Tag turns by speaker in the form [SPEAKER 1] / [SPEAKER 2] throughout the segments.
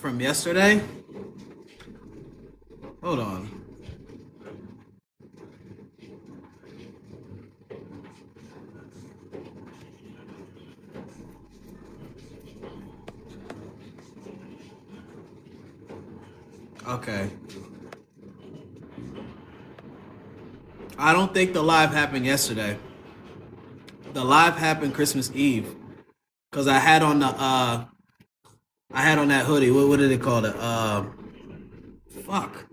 [SPEAKER 1] From yesterday? Hold on. Okay. I don't think the live happened yesterday. The live happened Christmas Eve. Cause I had on that hoodie. What did they call it? Fuck.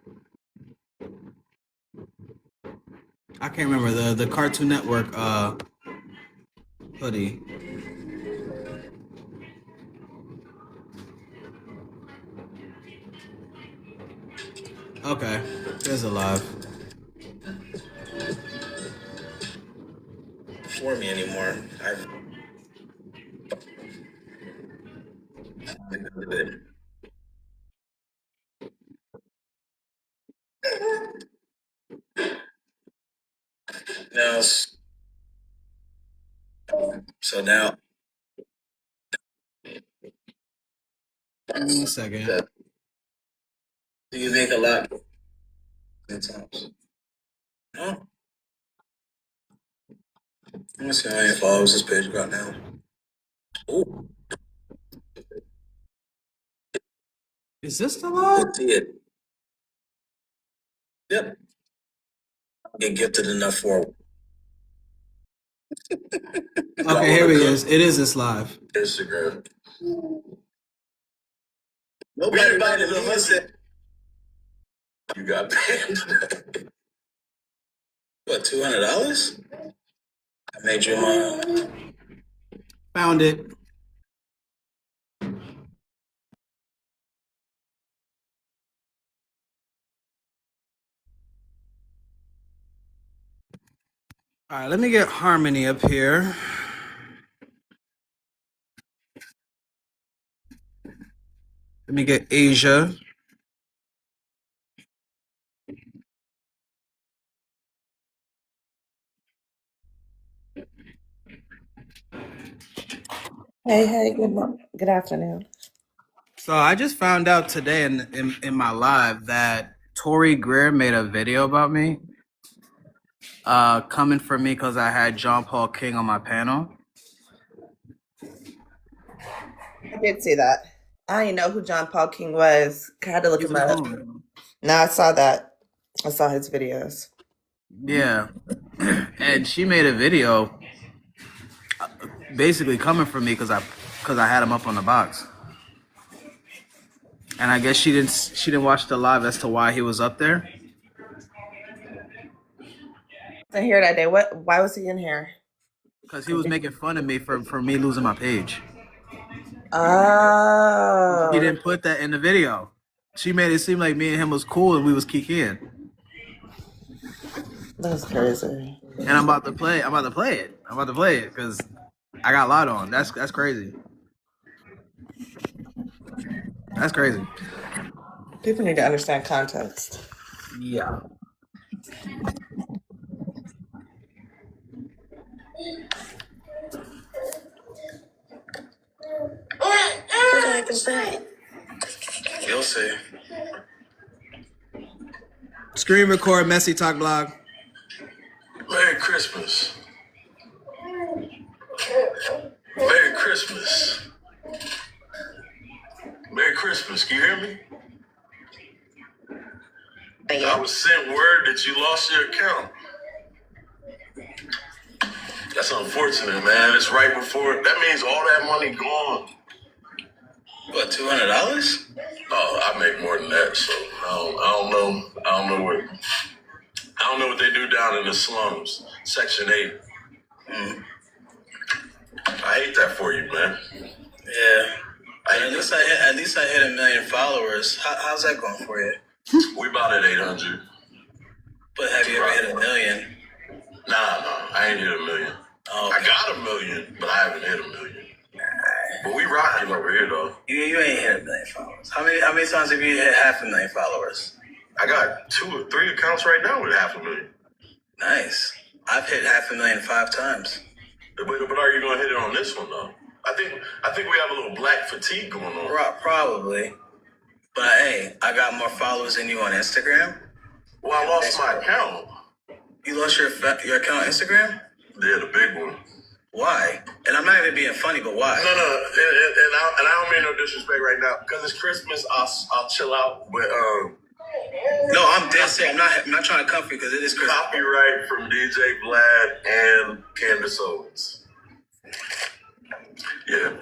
[SPEAKER 1] I can't remember the Cartoon Network hoodie. Okay. There's a live.
[SPEAKER 2] For me anymore. Now, so now,
[SPEAKER 1] Give me 1 second.
[SPEAKER 2] do you make a lot sometimes? No. Let me see how many followers this page got now. Oh,
[SPEAKER 1] Is this the live?
[SPEAKER 2] I see it. Yep. Get gifted enough for
[SPEAKER 1] Okay, here he is. It is this live.
[SPEAKER 2] Instagram. Nobody invited me. Listen. You got banned. What, $200? I made you
[SPEAKER 1] Found it. All right, let me get Harmony up here. Let me get Asia.
[SPEAKER 3] Hey, good afternoon.
[SPEAKER 1] So I just found out today in my live that Tori Greer made a video about me, coming for me because I had John Paul King on my panel.
[SPEAKER 3] I did see that. I didn't know who John Paul King was. I had to look
[SPEAKER 1] He's
[SPEAKER 3] him
[SPEAKER 1] a
[SPEAKER 3] up.
[SPEAKER 1] coon.
[SPEAKER 3] No, I saw that. I saw his videos.
[SPEAKER 1] Yeah, and she made a video basically coming for me because I had him up on the box. And I guess she didn't watch the live as to why he was up there.
[SPEAKER 3] I here that day. Why was he in here?
[SPEAKER 1] Because he was making fun of me for me losing my page.
[SPEAKER 3] Oh.
[SPEAKER 1] He didn't put that in the video. She made it seem like me and him was cool and we was kikiing.
[SPEAKER 3] That's crazy.
[SPEAKER 1] And I'm about to play it because I got lied on. That's crazy. That's crazy.
[SPEAKER 3] People need to understand context.
[SPEAKER 1] Yeah.
[SPEAKER 2] You'll see.
[SPEAKER 1] Screen record, messy talk blog.
[SPEAKER 2] Merry Christmas. Merry Christmas. Merry Christmas. Can you hear me? I was sent word that you lost your account. That's unfortunate, man. It's right before. That means all that money gone. What, $200? Oh, I make more than that, so I don't know. I don't know what they do down in the slums. Section 8. I hate that for you, man. Yeah. At least I hit 1 million followers. How's that going for you? We about at 800. But have you ever hit 1 million? Nah, I ain't hit 1 million. Oh, okay. I got 1 million, but I haven't hit 1 million. But we rocking over here, though. You ain't hit 1 million followers. How many times have you hit 500,000 followers? I got 2 or 3 accounts right now with 500,000. Nice. I've hit 500,000 5 times. But are you gonna hit it on this one though? I think we have a little black fatigue going on. Probably. But hey, I got more followers than you on Instagram. Well, I lost my account. You lost your account on Instagram? Yeah, the big one. Why? And I'm not even being funny, but why? No, and I don't mean no disrespect right now because it's Christmas. I'll chill out, but no, I'm dead serious. I'm not trying to come for you because it is Christmas. Copyright from DJ Vlad and Candace Owens. Yeah.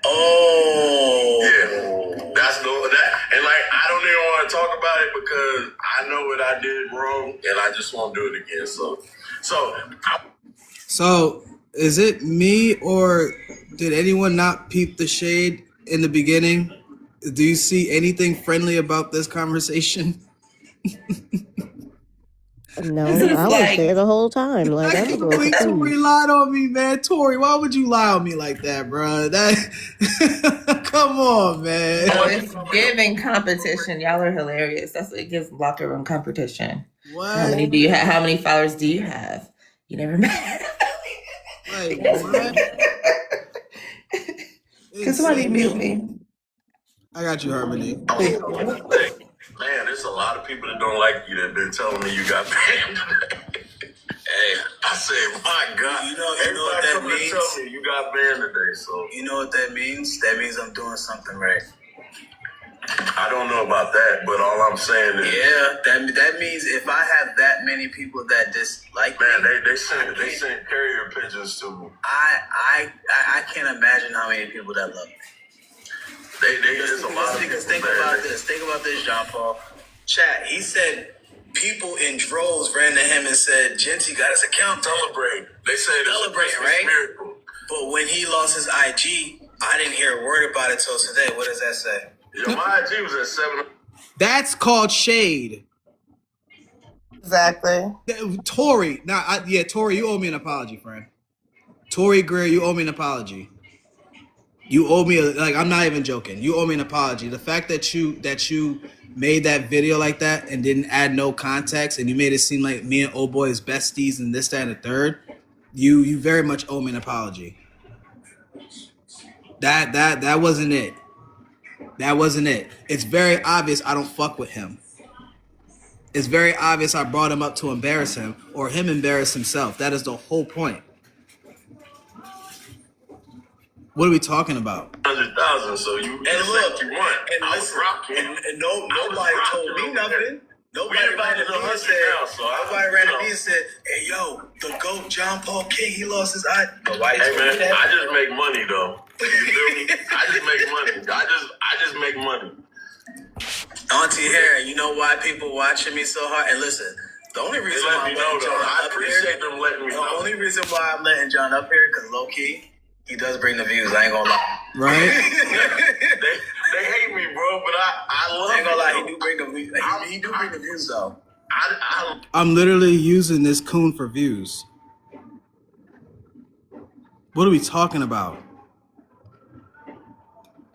[SPEAKER 2] Oh. Yeah. That's and like I don't even want to talk about it because I know what I did wrong and I just won't do it again.
[SPEAKER 1] So is it me or did anyone not peep the shade in the beginning? Do you see anything friendly about this conversation?
[SPEAKER 4] No, I was there the whole time. Like,
[SPEAKER 1] I can't believe Tori lied on me, man. Tori, why would you lie on me like that, bro? Come on, man.
[SPEAKER 3] Oh, it's giving competition. Y'all are hilarious. That's what it gives locker room competition.
[SPEAKER 1] What?
[SPEAKER 3] How many do you have? How many followers do you have? You never met.
[SPEAKER 1] Like, what?
[SPEAKER 3] Can somebody mute me?
[SPEAKER 1] I got you, Harmony.
[SPEAKER 2] Man, there's a lot of people that don't like you that been telling me you got banned. Hey, I say, my God. You know what that means? Tell me you got banned today, so. You know what that means? That means I'm doing something right. I don't know about that, but all I'm saying is. Yeah, that means if I have that many people that dislike me. Man, they send carrier pigeons to me. I can't imagine how many people that love me. There's a lot of people. Think about this, John Paul. Chat, he said people in droves ran to him and said, Genty got his account. Celebrate. They said celebrating, right? Miracle. But when he lost his IG, I didn't hear a word about it till today. What does that say? Yo, my IG was at 7.
[SPEAKER 1] That's called shade.
[SPEAKER 3] Exactly.
[SPEAKER 1] Tori, Tori, you owe me an apology, friend. Tori Greer, you owe me an apology. You owe me I'm not even joking. You owe me an apology. The fact that you made that video like that and didn't add no context and you made it seem like me and old boy is besties and this, that, and the third, you very much owe me an apology. That wasn't it. That wasn't it. It's very obvious I don't fuck with him. It's very obvious I brought him up to embarrass him or him embarrass himself. That is the whole point. What are we talking about?
[SPEAKER 2] 100,000. So you look, you won. And I was rocking. And nobody told me nothing. Nobody ran to me and said, "Hey, yo, the GOAT John Paul King, he lost his eye." Hey man, I just make money though. You feel me? I just make money. I just make money. Auntie Harry, you know why people watching me so hard? And listen, the only reason why I'm letting John up here, the only reason why I'm letting John up here, because low key, he does bring the views. I ain't gonna lie.
[SPEAKER 1] Right?
[SPEAKER 2] they hate me, bro, but I love it. I ain't gonna lie. He do bring the views. He do bring the views, though.
[SPEAKER 1] I'm literally using this coon for views. What are we talking about?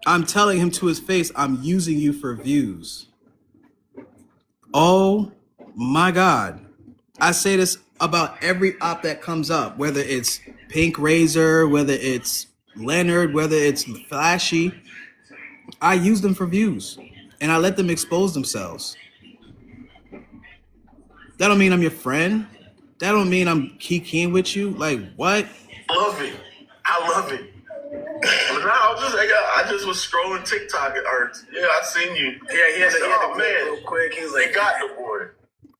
[SPEAKER 1] I'm telling him to his face, I'm using you for views. Oh my God. I say this about every op that comes up, whether it's Pink Razor, whether it's Leonard, whether it's Flashy. I use them for views and I let them expose themselves. That don't mean I'm your friend. That don't mean I'm kikiing with you. Like, what?
[SPEAKER 2] I love it. I just was scrolling TikTok or I seen you. Yeah, he had to man real quick. He was like, got the boy.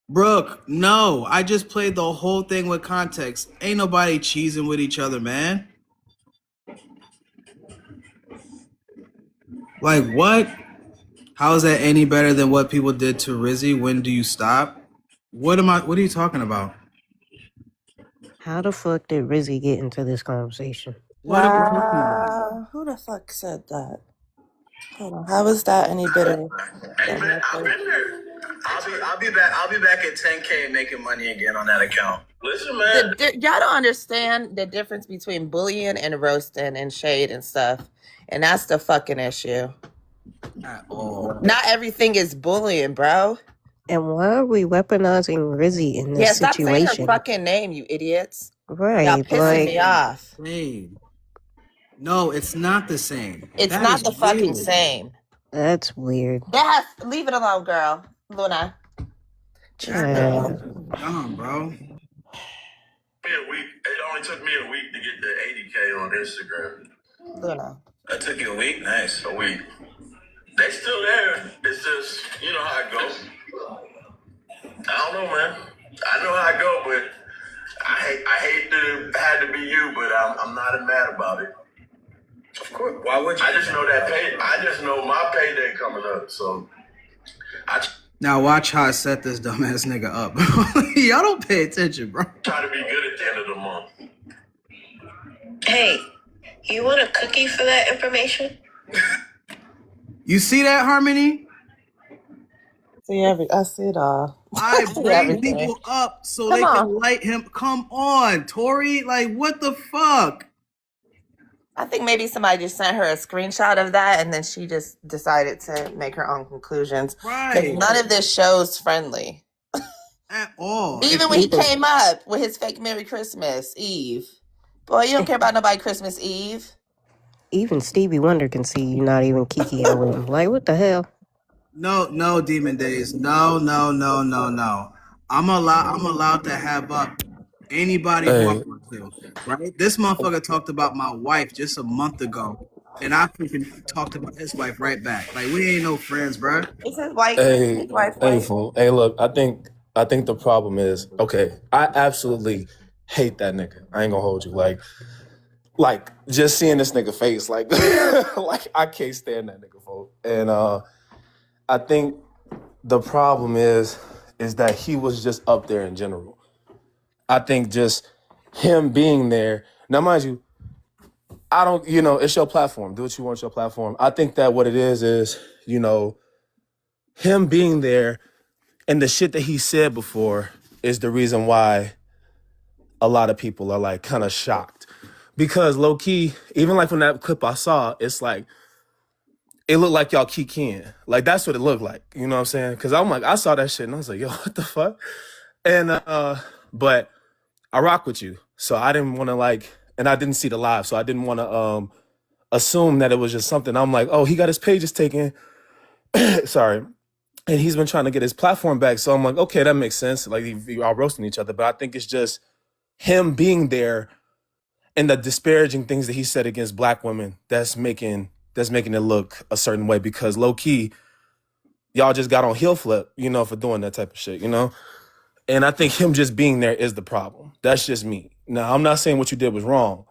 [SPEAKER 1] Brooke, no. I just played the whole thing with context. Ain't nobody cheesing with each other, man. Like, what? How is that any better than what people did to Rizzy? When do you stop? What are you talking about?
[SPEAKER 4] How the fuck did Rizzy get into this conversation?
[SPEAKER 1] What are we talking about?
[SPEAKER 3] Who the fuck said that? Hold on. How is that any better?
[SPEAKER 2] Hey man, I've been there. I'll be back at 10K making money again on that account. Listen, man.
[SPEAKER 3] Y'all don't understand the difference between bullying and roasting and shade and stuff. And that's the fucking issue.
[SPEAKER 1] At all.
[SPEAKER 3] Not everything is bullying, bro.
[SPEAKER 4] And why are we weaponizing Rizzy in this
[SPEAKER 3] stop
[SPEAKER 4] situation?
[SPEAKER 3] saying her fucking name, you idiots.
[SPEAKER 4] Right,
[SPEAKER 3] Y'all pissing me off.
[SPEAKER 1] Same. No, it's not the same.
[SPEAKER 3] It's
[SPEAKER 1] That
[SPEAKER 3] not
[SPEAKER 1] is
[SPEAKER 3] the fucking
[SPEAKER 1] weird.
[SPEAKER 3] same.
[SPEAKER 4] That's weird.
[SPEAKER 3] Yes, leave it alone, girl. Luna.
[SPEAKER 4] Child.
[SPEAKER 1] Bro.
[SPEAKER 2] Me a week. It only took me a week to get to 80K on Instagram.
[SPEAKER 3] Luna.
[SPEAKER 2] That took you a week? Nice. A week. They still there. It's just, you know how it goes. I don't know, man. I know how it go, but I hate to had to be you, but I'm not mad about it. Of course. Why would you? I just know that pay. I just know my payday coming up, so.
[SPEAKER 1] Now watch how I set this dumbass nigga up. Y'all don't pay attention, bro.
[SPEAKER 2] Try to be good at the end of the month.
[SPEAKER 5] Hey, you want a cookie for that information?
[SPEAKER 1] You see that, Harmony?
[SPEAKER 3] I see it all.
[SPEAKER 1] I
[SPEAKER 3] see
[SPEAKER 1] bring
[SPEAKER 3] everything.
[SPEAKER 1] people up so
[SPEAKER 3] Come
[SPEAKER 1] they
[SPEAKER 3] on.
[SPEAKER 1] can light him. Come on, Tori. Like, what the fuck?
[SPEAKER 3] I think maybe somebody just sent her a screenshot of that, and then she just decided to make her own conclusions. Because
[SPEAKER 1] Right.
[SPEAKER 3] none of this show's friendly.
[SPEAKER 1] At all.
[SPEAKER 3] Even when he came up with his fake Merry Christmas Eve. Boy, you don't care about nobody Christmas Eve.
[SPEAKER 4] Even Stevie Wonder can see you not even kikiing with him. Like, what the hell?
[SPEAKER 1] No, Demon Days. No. I'm allowed to have up anybody who I want to. Right? This motherfucker talked about my wife just a month ago, and I freaking talked about his wife right back. Like, we ain't no friends, bro.
[SPEAKER 3] It's his white.
[SPEAKER 6] Hey,
[SPEAKER 3] His wife
[SPEAKER 6] hey,
[SPEAKER 3] white.
[SPEAKER 6] fool. Hey, look, I think the problem is, okay, I absolutely hate that nigga. I ain't gonna hold you. Like just seeing this nigga face, like, like I can't stand that nigga, fool. And I think the problem is that he was just up there in general. I think just him being there. Now, mind you, I don't, it's your platform. Do what you want, your platform. I think that what it is, him being there and the shit that he said before is the reason why a lot of people are like kind of shocked. Because low key, even like from that clip I saw, it's like, it looked like y'all kikiing. Like that's what it looked like. You know what I'm saying? Because I'm like, I saw that shit and I was like, yo, what the fuck? And, but I rock with you. So I didn't want to and I didn't see the live. So I didn't want to assume that it was just something. I'm like, oh, he got his pages taken. Sorry. And he's been trying to get his platform back. So I'm like, okay, that makes sense. Like you all roasting each other. But I think it's just him being there and the disparaging things that he said against black women that's making it look a certain way. Because low key, y'all just got on heel flip, for doing that type of shit, And I think him just being there is the problem. That's just me. Now, I'm not saying what you did was wrong.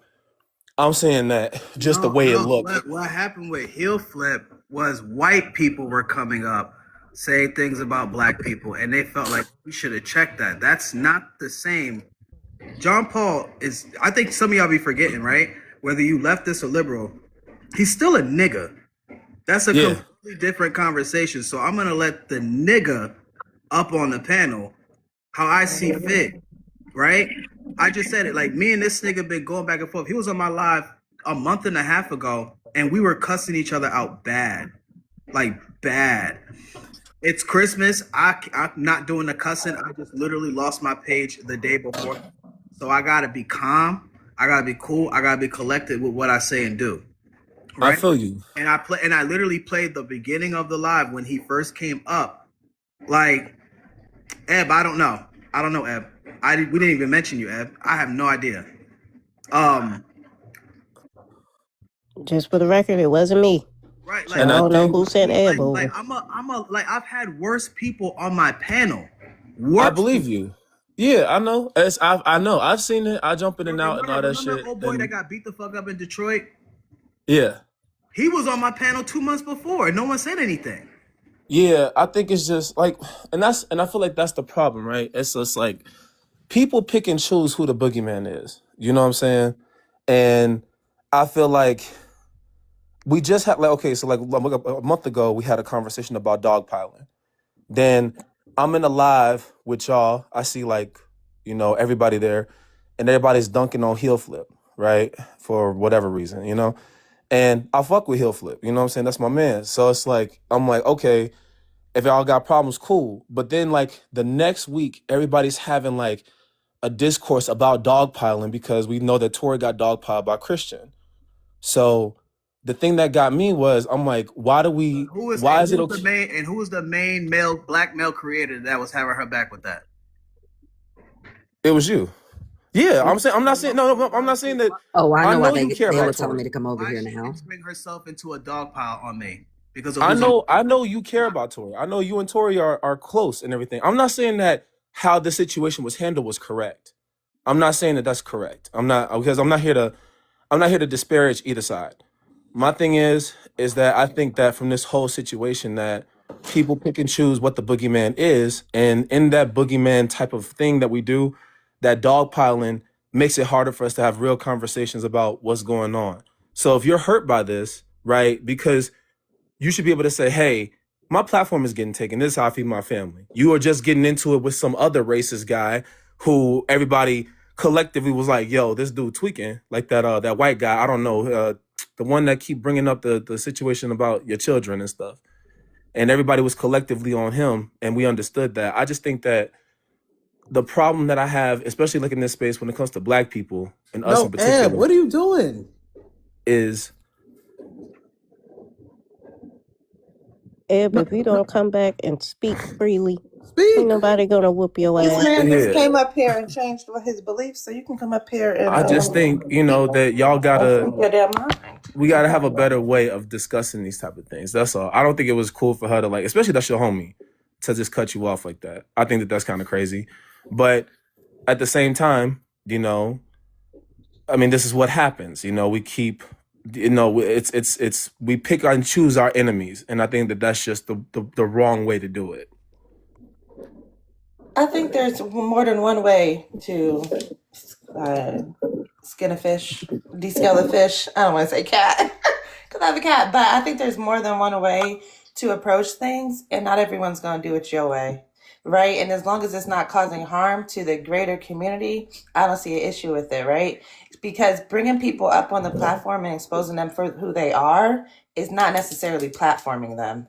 [SPEAKER 6] I'm saying that just the way it looked.
[SPEAKER 1] What happened with heel flip was white people were coming up saying things about black people, and they felt like we should have checked that. That's not the same. John Paul is, I think some of y'all be forgetting, right? Whether you leftist or liberal, he's still a nigga. That's a completely different conversation. So I'm going to let the nigga up on the panel how I see fit, right? I just said it. Like, me and this nigga been going back and forth. He was on my live a month and a half ago, and we were cussing each other out bad. Like, bad. It's Christmas. I'm not doing the cussing. I just literally lost my page the day before. So I got to be calm. I got to be cool. I got to be collected with what I say and do. Right?
[SPEAKER 6] I feel you.
[SPEAKER 1] And I literally played the beginning of the live when he first came up. Like, Eb, I don't know, Eb. We didn't even mention you, Eb. I have no idea.
[SPEAKER 4] Just for the record, it wasn't me.
[SPEAKER 1] Right.
[SPEAKER 4] So I don't know who sent Eb over.
[SPEAKER 1] I've had worse people on my panel.
[SPEAKER 6] I believe you. Yeah, I know. I know. I've seen it. I jump in and out and all that shit.
[SPEAKER 1] Remember old boy that got beat the fuck up in Detroit?
[SPEAKER 6] Yeah.
[SPEAKER 1] He was on my panel 2 months before, and no one said anything.
[SPEAKER 6] Yeah, I think it's just like, and I feel like that's the problem, right? It's just like people pick and choose who the boogeyman is. You know what I'm saying? And I feel like we just had a month ago, we had a conversation about dogpiling. Then I'm in a live with y'all. I see everybody there, and everybody's dunking on heel flip, right? For whatever reason, And I fuck with heel flip, you know what I'm saying? That's my man. So it's like, I'm like, okay, if y'all got problems, cool. But then the next week, everybody's having a discourse about dogpiling because we know that Tory got dogpiled by Christian. So the thing that got me was I'm like, why is it okay?
[SPEAKER 1] Who was the main black male creator that was having her back with that?
[SPEAKER 6] It was you. Yeah, I'm not saying I'm not saying that.
[SPEAKER 7] Oh, I
[SPEAKER 6] I
[SPEAKER 7] know why
[SPEAKER 6] know you care
[SPEAKER 7] they
[SPEAKER 6] about
[SPEAKER 7] were telling me
[SPEAKER 6] Tori.
[SPEAKER 7] to come over
[SPEAKER 1] Why
[SPEAKER 7] here
[SPEAKER 1] is she
[SPEAKER 7] now.
[SPEAKER 1] entering herself into a dog pile on me because of
[SPEAKER 6] I
[SPEAKER 1] who's on?
[SPEAKER 6] know you care about Tori. I know you and Tori are close and everything. I'm not saying that how the situation was handled was correct. I'm not saying that that's correct. I'm not, because I'm not here to disparage either side. My thing is that I think that from this whole situation that people pick and choose what the boogeyman is, and in that boogeyman type of thing that we do, that dogpiling makes it harder for us to have real conversations about what's going on. So if you're hurt by this, right, because you should be able to say, hey, my platform is getting taken. This is how I feed my family. You are just getting into it with some other racist guy who everybody collectively was like, yo, this dude tweaking, like that white guy. I don't know, the one that keep bringing up the situation about your children and stuff. And everybody was collectively on him, and we understood that. I just think that the problem that I have, especially like in this space when it comes to black people and us
[SPEAKER 1] No,
[SPEAKER 6] in particular,
[SPEAKER 1] Ed, what are you doing?
[SPEAKER 6] is
[SPEAKER 4] Eb, if you don't come back and speak freely,
[SPEAKER 1] Speak.
[SPEAKER 4] ain't nobody gonna whoop your
[SPEAKER 3] This
[SPEAKER 4] ass.
[SPEAKER 3] man just
[SPEAKER 6] Yeah.
[SPEAKER 3] came up here and changed his beliefs, so you can come up here and
[SPEAKER 6] I just think, that y'all
[SPEAKER 3] speak
[SPEAKER 6] gotta,
[SPEAKER 3] your damn mind.
[SPEAKER 6] we gotta have a better way of discussing these type of things. That's all. I don't think it was cool for her to, like, especially that's your homie, to just cut you off like that. I think that that's kind of crazy. But at the same time, I mean, this is what happens. We keep, we pick and choose our enemies, and I think that that's just the wrong way to do it.
[SPEAKER 3] I think there's more than one way to skin a fish, descale a fish. I don't want to say cat because I have a cat, but I think there's more than one way to approach things, and not everyone's going to do it your way, right? And as long as it's not causing harm to the greater community, I don't see an issue with it, right? Because bringing people up on the platform and exposing them for who they are is not necessarily platforming them.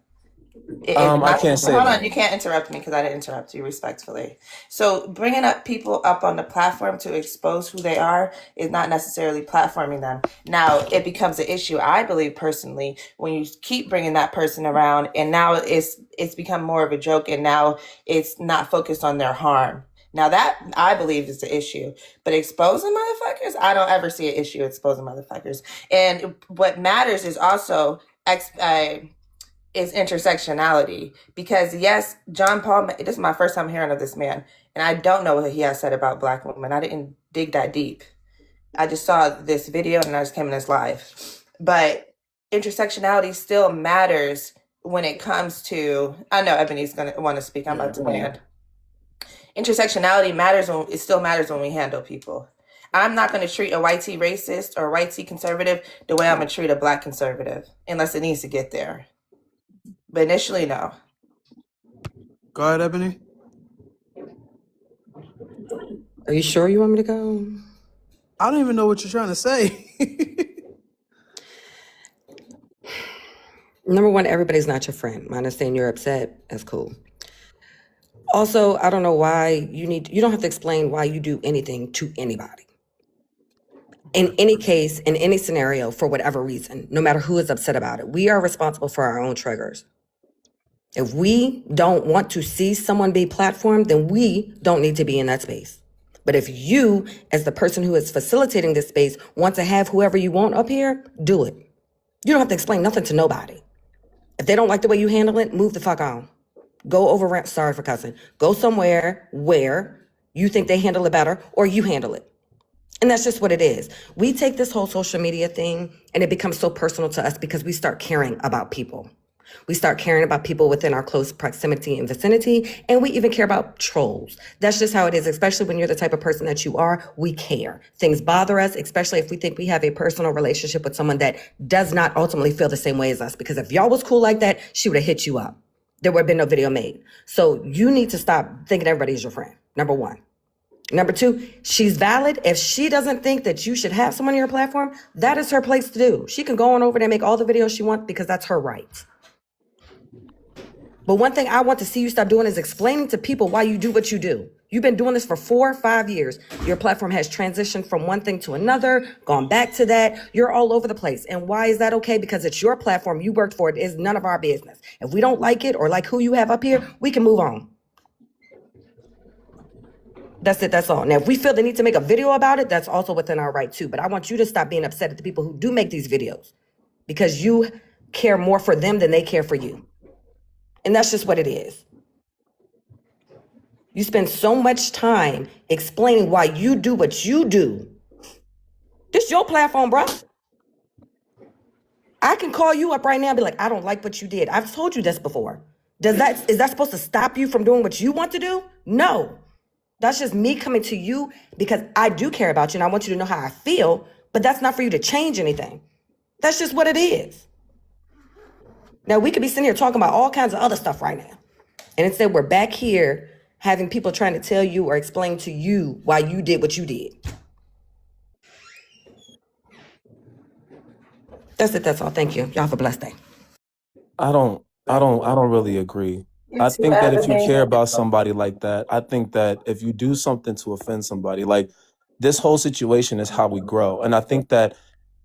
[SPEAKER 6] I can't say
[SPEAKER 3] Hold
[SPEAKER 6] that.
[SPEAKER 3] on, you can't interrupt me because I didn't interrupt you respectfully. So bringing up people up on the platform to expose who they are is not necessarily platforming them. Now it becomes an issue, I believe personally, when you keep bringing that person around, and now it's become more of a joke, and now it's not focused on their harm. Now that I believe is the issue, but exposing motherfuckers, I don't ever see an issue exposing motherfuckers. And what matters is also is intersectionality, because yes, John Paul, this is my first time hearing of this man, and I don't know what he has said about black women. I didn't dig that deep. I just saw this video and I just came in this live. But intersectionality still matters when it comes to, I know Ebony's gonna want to speak. I'm about to land. Intersectionality matters it still matters when we handle people. I'm not going to treat a white T racist or a white T conservative the way I'm going to treat a black conservative, unless it needs to get there. But initially, no.
[SPEAKER 1] Go ahead, Ebony.
[SPEAKER 7] Are you sure you want me to go?
[SPEAKER 1] I don't even know what you're trying to say.
[SPEAKER 7] Number one, everybody's not your friend. I understand you're upset. That's cool. Also, I don't know why you don't have to explain why you do anything to anybody. In any case, in any scenario, for whatever reason, no matter who is upset about it, we are responsible for our own triggers. If we don't want to see someone be platformed, then we don't need to be in that space. But if you, as the person who is facilitating this space, want to have whoever you want up here, do it. You don't have to explain nothing to nobody. If they don't like the way you handle it, move the fuck on. Go over, sorry for cussing. Go somewhere where you think they handle it better, or you handle it. And that's just what it is. We take this whole social media thing and it becomes so personal to us because we start caring about people. We start caring about people within our close proximity and vicinity, and we even care about trolls. That's just how it is, especially when you're the type of person that you are. We care. Things bother us, especially if we think we have a personal relationship with someone that does not ultimately feel the same way as us. Because if y'all was cool like that, she would have hit you up. There would have been no video made. So you need to stop thinking everybody's your friend, number one. Number two, she's valid. If she doesn't think that you should have someone on your platform, that is her place to do. She can go on over there and make all the videos she wants because that's her right. But one thing I want to see you stop doing is explaining to people why you do what you do. You've been doing this for 4 or 5 years. Your platform has transitioned from one thing to another, gone back to that. You're all over the place. And why is that okay? Because it's your platform. You worked for it. It's none of our business. If we don't like it or like who you have up here, we can move on. That's it. That's all. Now, if we feel the need to make a video about it, that's also within our right too. But I want you to stop being upset at the people who do make these videos because you care more for them than they care for you. And that's just what it is. You spend so much time explaining why you do what you do. This your platform, bro. I can call you up right now and be like, I don't like what you did. I've told you this before. Is that supposed to stop you from doing what you want to do? No. That's just me coming to you because I do care about you and I want you to know how I feel, but that's not for you to change anything. That's just what it is. Now, we could be sitting here talking about all kinds of other stuff right now. And instead, we're back here having people trying to tell you or explain to you why you did what you did. That's it. That's all. Thank you. Y'all have a blessed day.
[SPEAKER 6] I don't really agree. I think that if you care about somebody like that, I think that if you do something to offend somebody, like this whole situation is how we grow. And I think that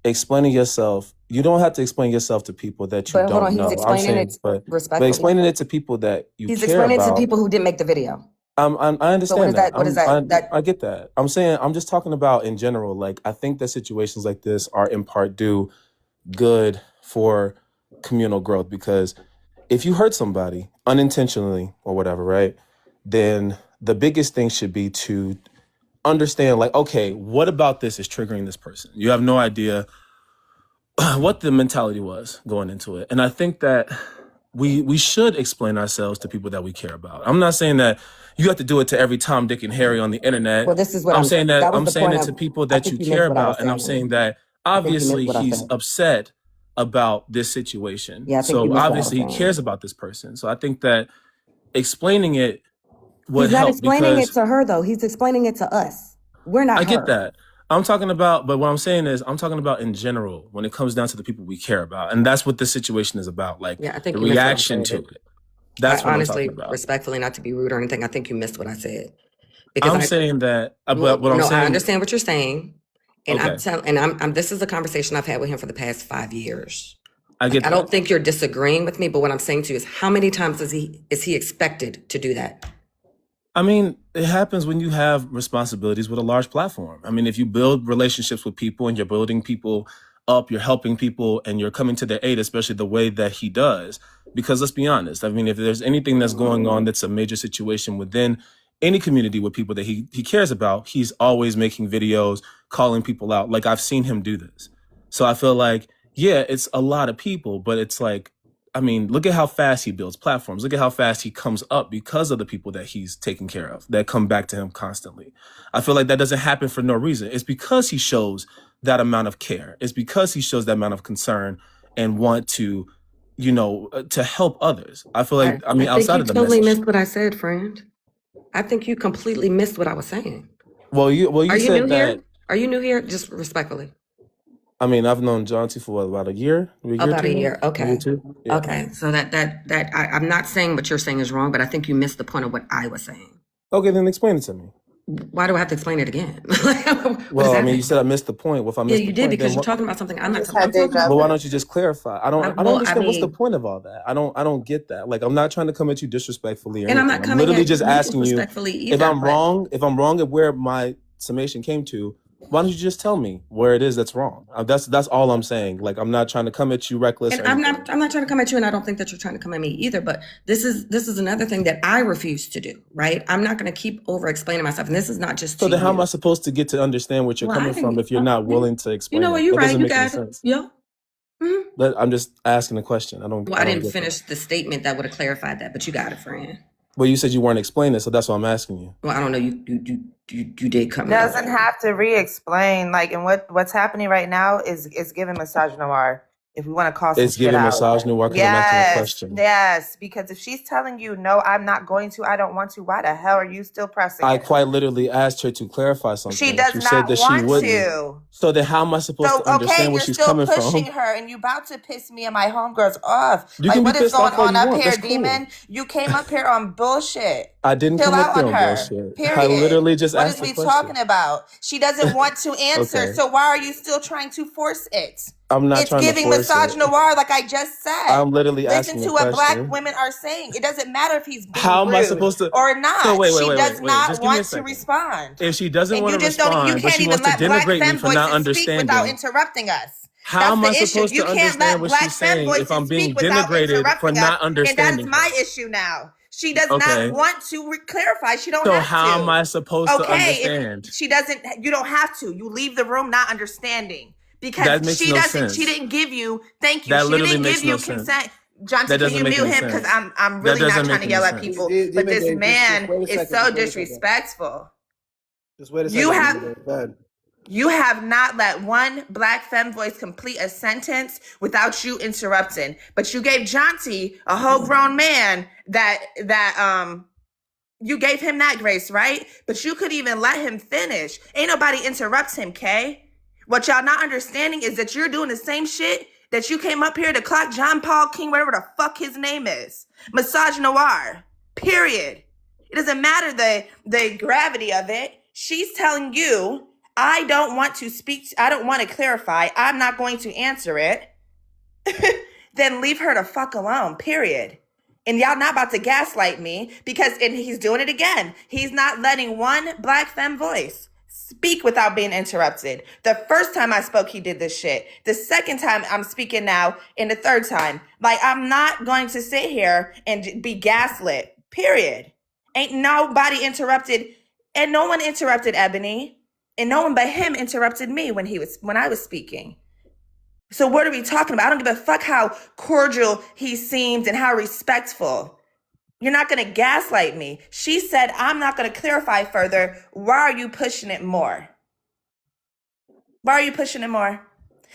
[SPEAKER 6] explaining yourself, you don't have to explain yourself to people that you
[SPEAKER 7] But hold
[SPEAKER 6] don't
[SPEAKER 7] on,
[SPEAKER 6] know.
[SPEAKER 7] he's explaining
[SPEAKER 6] saying,
[SPEAKER 7] it
[SPEAKER 6] but
[SPEAKER 7] respectfully.
[SPEAKER 6] explaining it to people that you
[SPEAKER 7] He's
[SPEAKER 6] care
[SPEAKER 7] explaining it to
[SPEAKER 6] about.
[SPEAKER 7] people who didn't make the video.
[SPEAKER 6] I
[SPEAKER 7] So what
[SPEAKER 6] understand
[SPEAKER 7] is
[SPEAKER 6] that.
[SPEAKER 7] that? What is that?
[SPEAKER 6] I get that. I'm saying, I'm just talking about in general. Like, I think that situations like this are in part due good for communal growth, because if you hurt somebody unintentionally or whatever, right, then the biggest thing should be to understand, like, okay, what about this is triggering this person? You have no idea what the mentality was going into it. And I think that we should explain ourselves to people that we care about. I'm not saying that you have to do it to every Tom, Dick, and Harry on the internet.
[SPEAKER 7] Well, this is what
[SPEAKER 6] I'm saying that
[SPEAKER 7] that was
[SPEAKER 6] I'm
[SPEAKER 7] the
[SPEAKER 6] saying
[SPEAKER 7] point
[SPEAKER 6] it to
[SPEAKER 7] of,
[SPEAKER 6] people
[SPEAKER 7] I
[SPEAKER 6] that
[SPEAKER 7] think
[SPEAKER 6] you
[SPEAKER 7] you
[SPEAKER 6] care
[SPEAKER 7] missed what I was
[SPEAKER 6] about. And I'm
[SPEAKER 7] saying.
[SPEAKER 6] saying that
[SPEAKER 7] I think you missed
[SPEAKER 6] obviously
[SPEAKER 7] what I
[SPEAKER 6] he's
[SPEAKER 7] said.
[SPEAKER 6] upset about this situation.
[SPEAKER 7] Yeah, I think you
[SPEAKER 6] So
[SPEAKER 7] missed what I was
[SPEAKER 6] obviously he
[SPEAKER 7] saying.
[SPEAKER 6] cares about this person. So I think that explaining it would
[SPEAKER 7] He's not
[SPEAKER 6] help,
[SPEAKER 7] explaining it
[SPEAKER 6] because
[SPEAKER 7] to her, though. He's explaining it to us. We're not
[SPEAKER 6] I get
[SPEAKER 7] her.
[SPEAKER 6] that. I'm talking about, but what I'm saying is I'm talking about in general when it comes down to the people we care about. And that's what this situation is about. Like
[SPEAKER 7] Yeah, I think
[SPEAKER 6] the
[SPEAKER 7] you missed what I
[SPEAKER 6] reaction to
[SPEAKER 7] said.
[SPEAKER 6] it. That's
[SPEAKER 7] I
[SPEAKER 6] what I'm
[SPEAKER 7] honestly,
[SPEAKER 6] talking about.
[SPEAKER 7] respectfully, not to be rude or anything, I think you missed what I said. Because
[SPEAKER 6] I'm saying that,
[SPEAKER 7] well,
[SPEAKER 6] but what I'm
[SPEAKER 7] no, I
[SPEAKER 6] saying,
[SPEAKER 7] understand what you're saying. And I'm
[SPEAKER 6] okay,
[SPEAKER 7] telling, and I'm this is a conversation I've had with him for the past 5 years.
[SPEAKER 6] I get
[SPEAKER 7] I don't
[SPEAKER 6] that.
[SPEAKER 7] think you're disagreeing with me, but what I'm saying to you is how many times is he expected to do that?
[SPEAKER 6] I mean, it happens when you have responsibilities with a large platform. I mean, if you build relationships with people and you're building people up, you're helping people and you're coming to their aid, especially the way that he does. Because let's be honest, I mean, if there's anything that's going on that's a major situation within any community with people that he cares about, he's always making videos, calling people out. Like, I've seen him do this. So I feel like, yeah, it's a lot of people, but it's like, I mean, look at how fast he builds platforms. Look at how fast he comes up because of the people that he's taking care of, that come back to him constantly. I feel like that doesn't happen for no reason. It's because he shows that amount of care. It's because he shows that amount of concern and want to, to help others. I feel like, I mean,
[SPEAKER 7] think
[SPEAKER 6] outside
[SPEAKER 7] you
[SPEAKER 6] of the
[SPEAKER 7] totally
[SPEAKER 6] message.
[SPEAKER 7] missed what I said, friend. I think you completely missed what I was saying.
[SPEAKER 6] Well, you
[SPEAKER 7] Are you
[SPEAKER 6] said
[SPEAKER 7] new
[SPEAKER 6] that.
[SPEAKER 7] here? Are you new here? Just respectfully.
[SPEAKER 6] I mean, I've known Jonty for about a year,
[SPEAKER 7] About a
[SPEAKER 6] two,
[SPEAKER 7] year.
[SPEAKER 6] a
[SPEAKER 7] Okay.
[SPEAKER 6] year two. Yeah.
[SPEAKER 7] Okay. So I'm not saying what you're saying is wrong, but I think you missed the point of what I was saying.
[SPEAKER 6] Okay, then explain it to me.
[SPEAKER 7] Why do I have to explain it again? What
[SPEAKER 6] Well,
[SPEAKER 7] does
[SPEAKER 6] I
[SPEAKER 7] that
[SPEAKER 6] mean, you
[SPEAKER 7] mean?
[SPEAKER 6] said I missed the point. Well, if I
[SPEAKER 7] Yeah,
[SPEAKER 6] missed
[SPEAKER 7] you
[SPEAKER 6] the
[SPEAKER 7] did
[SPEAKER 6] point,
[SPEAKER 7] because
[SPEAKER 6] then
[SPEAKER 7] you're
[SPEAKER 6] what?
[SPEAKER 7] talking about something I'm not
[SPEAKER 3] Just
[SPEAKER 7] talking.
[SPEAKER 3] had
[SPEAKER 7] I'm talking
[SPEAKER 3] deja
[SPEAKER 7] about.
[SPEAKER 6] Well, why
[SPEAKER 3] vu.
[SPEAKER 6] don't you just clarify? I don't
[SPEAKER 7] Well, I
[SPEAKER 6] understand what's the
[SPEAKER 7] mean,
[SPEAKER 6] point of all that. I don't get that. Like, I'm not trying to come at you disrespectfully or
[SPEAKER 7] and I'm
[SPEAKER 6] anything.
[SPEAKER 7] not
[SPEAKER 6] I'm
[SPEAKER 7] coming
[SPEAKER 6] literally
[SPEAKER 7] at
[SPEAKER 6] just
[SPEAKER 7] you
[SPEAKER 6] asking you
[SPEAKER 7] disrespectfully
[SPEAKER 6] if
[SPEAKER 7] either,
[SPEAKER 6] I'm
[SPEAKER 7] but
[SPEAKER 6] wrong. If I'm wrong at where my summation came to, why don't you just tell me where it is that's wrong? That's all I'm saying. Like, I'm not trying to come at you reckless
[SPEAKER 7] and
[SPEAKER 6] or
[SPEAKER 7] I'm
[SPEAKER 6] anything.
[SPEAKER 7] not trying to come at you, and I don't think that you're trying to come at me either. But this is another thing that I refuse to do. Right? I'm not going to keep over explaining myself, and this is not just
[SPEAKER 6] So
[SPEAKER 7] to
[SPEAKER 6] then, how am I
[SPEAKER 7] you.
[SPEAKER 6] supposed to get to understand what you're
[SPEAKER 7] Well, I
[SPEAKER 6] coming from
[SPEAKER 7] can.
[SPEAKER 6] if you're not willing to
[SPEAKER 7] You
[SPEAKER 6] explain
[SPEAKER 7] know what?
[SPEAKER 6] it?
[SPEAKER 7] You're
[SPEAKER 6] That
[SPEAKER 7] right.
[SPEAKER 6] doesn't
[SPEAKER 7] You
[SPEAKER 6] make any
[SPEAKER 7] got it.
[SPEAKER 6] sense.
[SPEAKER 7] Yeah. Mhm.
[SPEAKER 6] But I'm just asking a question. I
[SPEAKER 7] Well, I
[SPEAKER 6] don't
[SPEAKER 7] didn't
[SPEAKER 6] get that.
[SPEAKER 7] finish the statement that would have clarified that, but you got it, friend.
[SPEAKER 6] Well, you said you weren't explaining, so that's why I'm asking you.
[SPEAKER 7] Well, I don't know. You did cut me off.
[SPEAKER 3] Doesn't have to re-explain. Like, and what's happening right now is giving misogynoir. If we want to call some
[SPEAKER 6] It's
[SPEAKER 3] shit
[SPEAKER 6] giving
[SPEAKER 3] out.
[SPEAKER 6] misogynoir because I'm asking a
[SPEAKER 3] Yes,
[SPEAKER 6] question.
[SPEAKER 3] yes. Because if she's telling you no, I'm not going to, I don't want to, why the hell are you still pressing
[SPEAKER 6] I
[SPEAKER 3] it?
[SPEAKER 6] quite literally asked her to clarify
[SPEAKER 3] She
[SPEAKER 6] something.
[SPEAKER 3] does
[SPEAKER 6] She said
[SPEAKER 3] not
[SPEAKER 6] that she
[SPEAKER 3] want
[SPEAKER 6] wouldn't.
[SPEAKER 3] to.
[SPEAKER 6] So then how am I supposed
[SPEAKER 3] So
[SPEAKER 6] to understand
[SPEAKER 3] okay,
[SPEAKER 6] where
[SPEAKER 3] you're
[SPEAKER 6] she's
[SPEAKER 3] still
[SPEAKER 6] coming
[SPEAKER 3] pushing
[SPEAKER 6] from?
[SPEAKER 3] her, and you about to piss me and my homegirls off.
[SPEAKER 6] You
[SPEAKER 3] Like,
[SPEAKER 6] can be
[SPEAKER 3] what is
[SPEAKER 6] pissed
[SPEAKER 3] going
[SPEAKER 6] off all
[SPEAKER 3] on
[SPEAKER 6] you
[SPEAKER 3] up
[SPEAKER 6] want.
[SPEAKER 3] here,
[SPEAKER 6] That's cool.
[SPEAKER 3] demon? You came up here on bullshit.
[SPEAKER 6] I didn't
[SPEAKER 3] Chill
[SPEAKER 6] come up
[SPEAKER 3] out
[SPEAKER 6] there
[SPEAKER 3] on
[SPEAKER 6] on
[SPEAKER 3] her.
[SPEAKER 6] bullshit. I
[SPEAKER 3] Period.
[SPEAKER 6] literally just
[SPEAKER 3] What is
[SPEAKER 6] asked the
[SPEAKER 3] we
[SPEAKER 6] question.
[SPEAKER 3] talking about? She doesn't want to answer,
[SPEAKER 6] Okay.
[SPEAKER 3] so why are you still trying to force it?
[SPEAKER 6] I'm not
[SPEAKER 3] It's
[SPEAKER 6] trying to
[SPEAKER 3] giving
[SPEAKER 6] force it.
[SPEAKER 3] misogynoir, like I just said.
[SPEAKER 6] I'm literally
[SPEAKER 3] Listen
[SPEAKER 6] asking
[SPEAKER 3] to
[SPEAKER 6] a
[SPEAKER 3] what black
[SPEAKER 6] question.
[SPEAKER 3] women are saying. It doesn't matter if he's being
[SPEAKER 6] How am I
[SPEAKER 3] rude
[SPEAKER 6] supposed to?
[SPEAKER 3] or
[SPEAKER 6] So
[SPEAKER 3] not.
[SPEAKER 6] wait.
[SPEAKER 3] She does
[SPEAKER 6] Just
[SPEAKER 3] not
[SPEAKER 6] give me a
[SPEAKER 3] want to
[SPEAKER 6] second.
[SPEAKER 3] respond.
[SPEAKER 6] If she doesn't
[SPEAKER 3] And
[SPEAKER 6] want
[SPEAKER 3] you
[SPEAKER 6] to
[SPEAKER 3] just don't, you
[SPEAKER 6] respond, but
[SPEAKER 3] can't
[SPEAKER 6] she
[SPEAKER 3] even
[SPEAKER 6] wants to
[SPEAKER 3] let black
[SPEAKER 6] denigrate me for not
[SPEAKER 3] femvoices speak without
[SPEAKER 6] understanding,
[SPEAKER 3] interrupting us.
[SPEAKER 6] how
[SPEAKER 3] That's
[SPEAKER 6] am
[SPEAKER 3] the
[SPEAKER 6] I
[SPEAKER 3] issue.
[SPEAKER 6] supposed
[SPEAKER 3] You
[SPEAKER 6] to
[SPEAKER 3] can't
[SPEAKER 6] understand
[SPEAKER 3] let
[SPEAKER 6] what
[SPEAKER 3] black
[SPEAKER 6] she's saying if I'm
[SPEAKER 3] femvoices
[SPEAKER 6] being
[SPEAKER 3] speak without
[SPEAKER 6] denigrated for
[SPEAKER 3] interrupting us.
[SPEAKER 6] not
[SPEAKER 3] And that's
[SPEAKER 6] understanding
[SPEAKER 3] my
[SPEAKER 6] her?
[SPEAKER 3] issue now. She does
[SPEAKER 6] Okay.
[SPEAKER 3] not want to clarify. She don't
[SPEAKER 6] So
[SPEAKER 3] have
[SPEAKER 6] how am
[SPEAKER 3] to.
[SPEAKER 6] I supposed to
[SPEAKER 3] Okay, if
[SPEAKER 6] understand?
[SPEAKER 3] she doesn't, you don't have to. You leave the room not understanding because
[SPEAKER 6] That makes
[SPEAKER 3] she
[SPEAKER 6] no
[SPEAKER 3] doesn't. She
[SPEAKER 6] sense.
[SPEAKER 3] didn't give you. Thank you.
[SPEAKER 6] That
[SPEAKER 3] She
[SPEAKER 6] literally
[SPEAKER 3] didn't
[SPEAKER 6] makes
[SPEAKER 3] give
[SPEAKER 6] no
[SPEAKER 3] you
[SPEAKER 6] sense.
[SPEAKER 3] consent. Johnson,
[SPEAKER 6] That
[SPEAKER 3] can you
[SPEAKER 6] doesn't make
[SPEAKER 3] mute
[SPEAKER 6] any
[SPEAKER 3] him? Because
[SPEAKER 6] sense.
[SPEAKER 3] I'm
[SPEAKER 6] That
[SPEAKER 3] really not
[SPEAKER 6] doesn't
[SPEAKER 3] trying
[SPEAKER 6] make
[SPEAKER 3] to
[SPEAKER 6] any
[SPEAKER 3] yell at
[SPEAKER 6] sense.
[SPEAKER 3] people. But this
[SPEAKER 1] Dimity,
[SPEAKER 3] man
[SPEAKER 1] just wait a
[SPEAKER 3] is
[SPEAKER 1] second.
[SPEAKER 3] so
[SPEAKER 1] Just wait a second.
[SPEAKER 3] disrespectful.
[SPEAKER 1] Just wait a
[SPEAKER 3] You
[SPEAKER 1] second.
[SPEAKER 3] have
[SPEAKER 1] Dimity. Go ahead.
[SPEAKER 3] you have not let one black femme voice complete a sentence without you interrupting. But you gave Jonty, a whole grown man, that you gave him that grace, right? But you could even let him finish. Ain't nobody interrupts him, Kay. What y'all not understanding is that you're doing the same shit that you came up here to clock John Paul King, whatever the fuck his name is. Misogynoir. Period. It doesn't matter the gravity of it. She's telling you, I don't want to speak, I don't want to clarify, I'm not going to answer it. Then leave her the fuck alone, period. And y'all not about to gaslight me because, and he's doing it again. He's not letting one black femme voice speak without being interrupted. The first time I spoke, he did this shit. The second time I'm speaking now, and the third time. Like, I'm not going to sit here and be gaslit, period. Ain't nobody interrupted, and no one interrupted Ebony, and no one but him interrupted me when I was speaking. So what are we talking about? I don't give a fuck how cordial he seemed and how respectful. You're not going to gaslight me. She said, I'm not going to clarify further. Why are you pushing it more? Why are you pushing it more?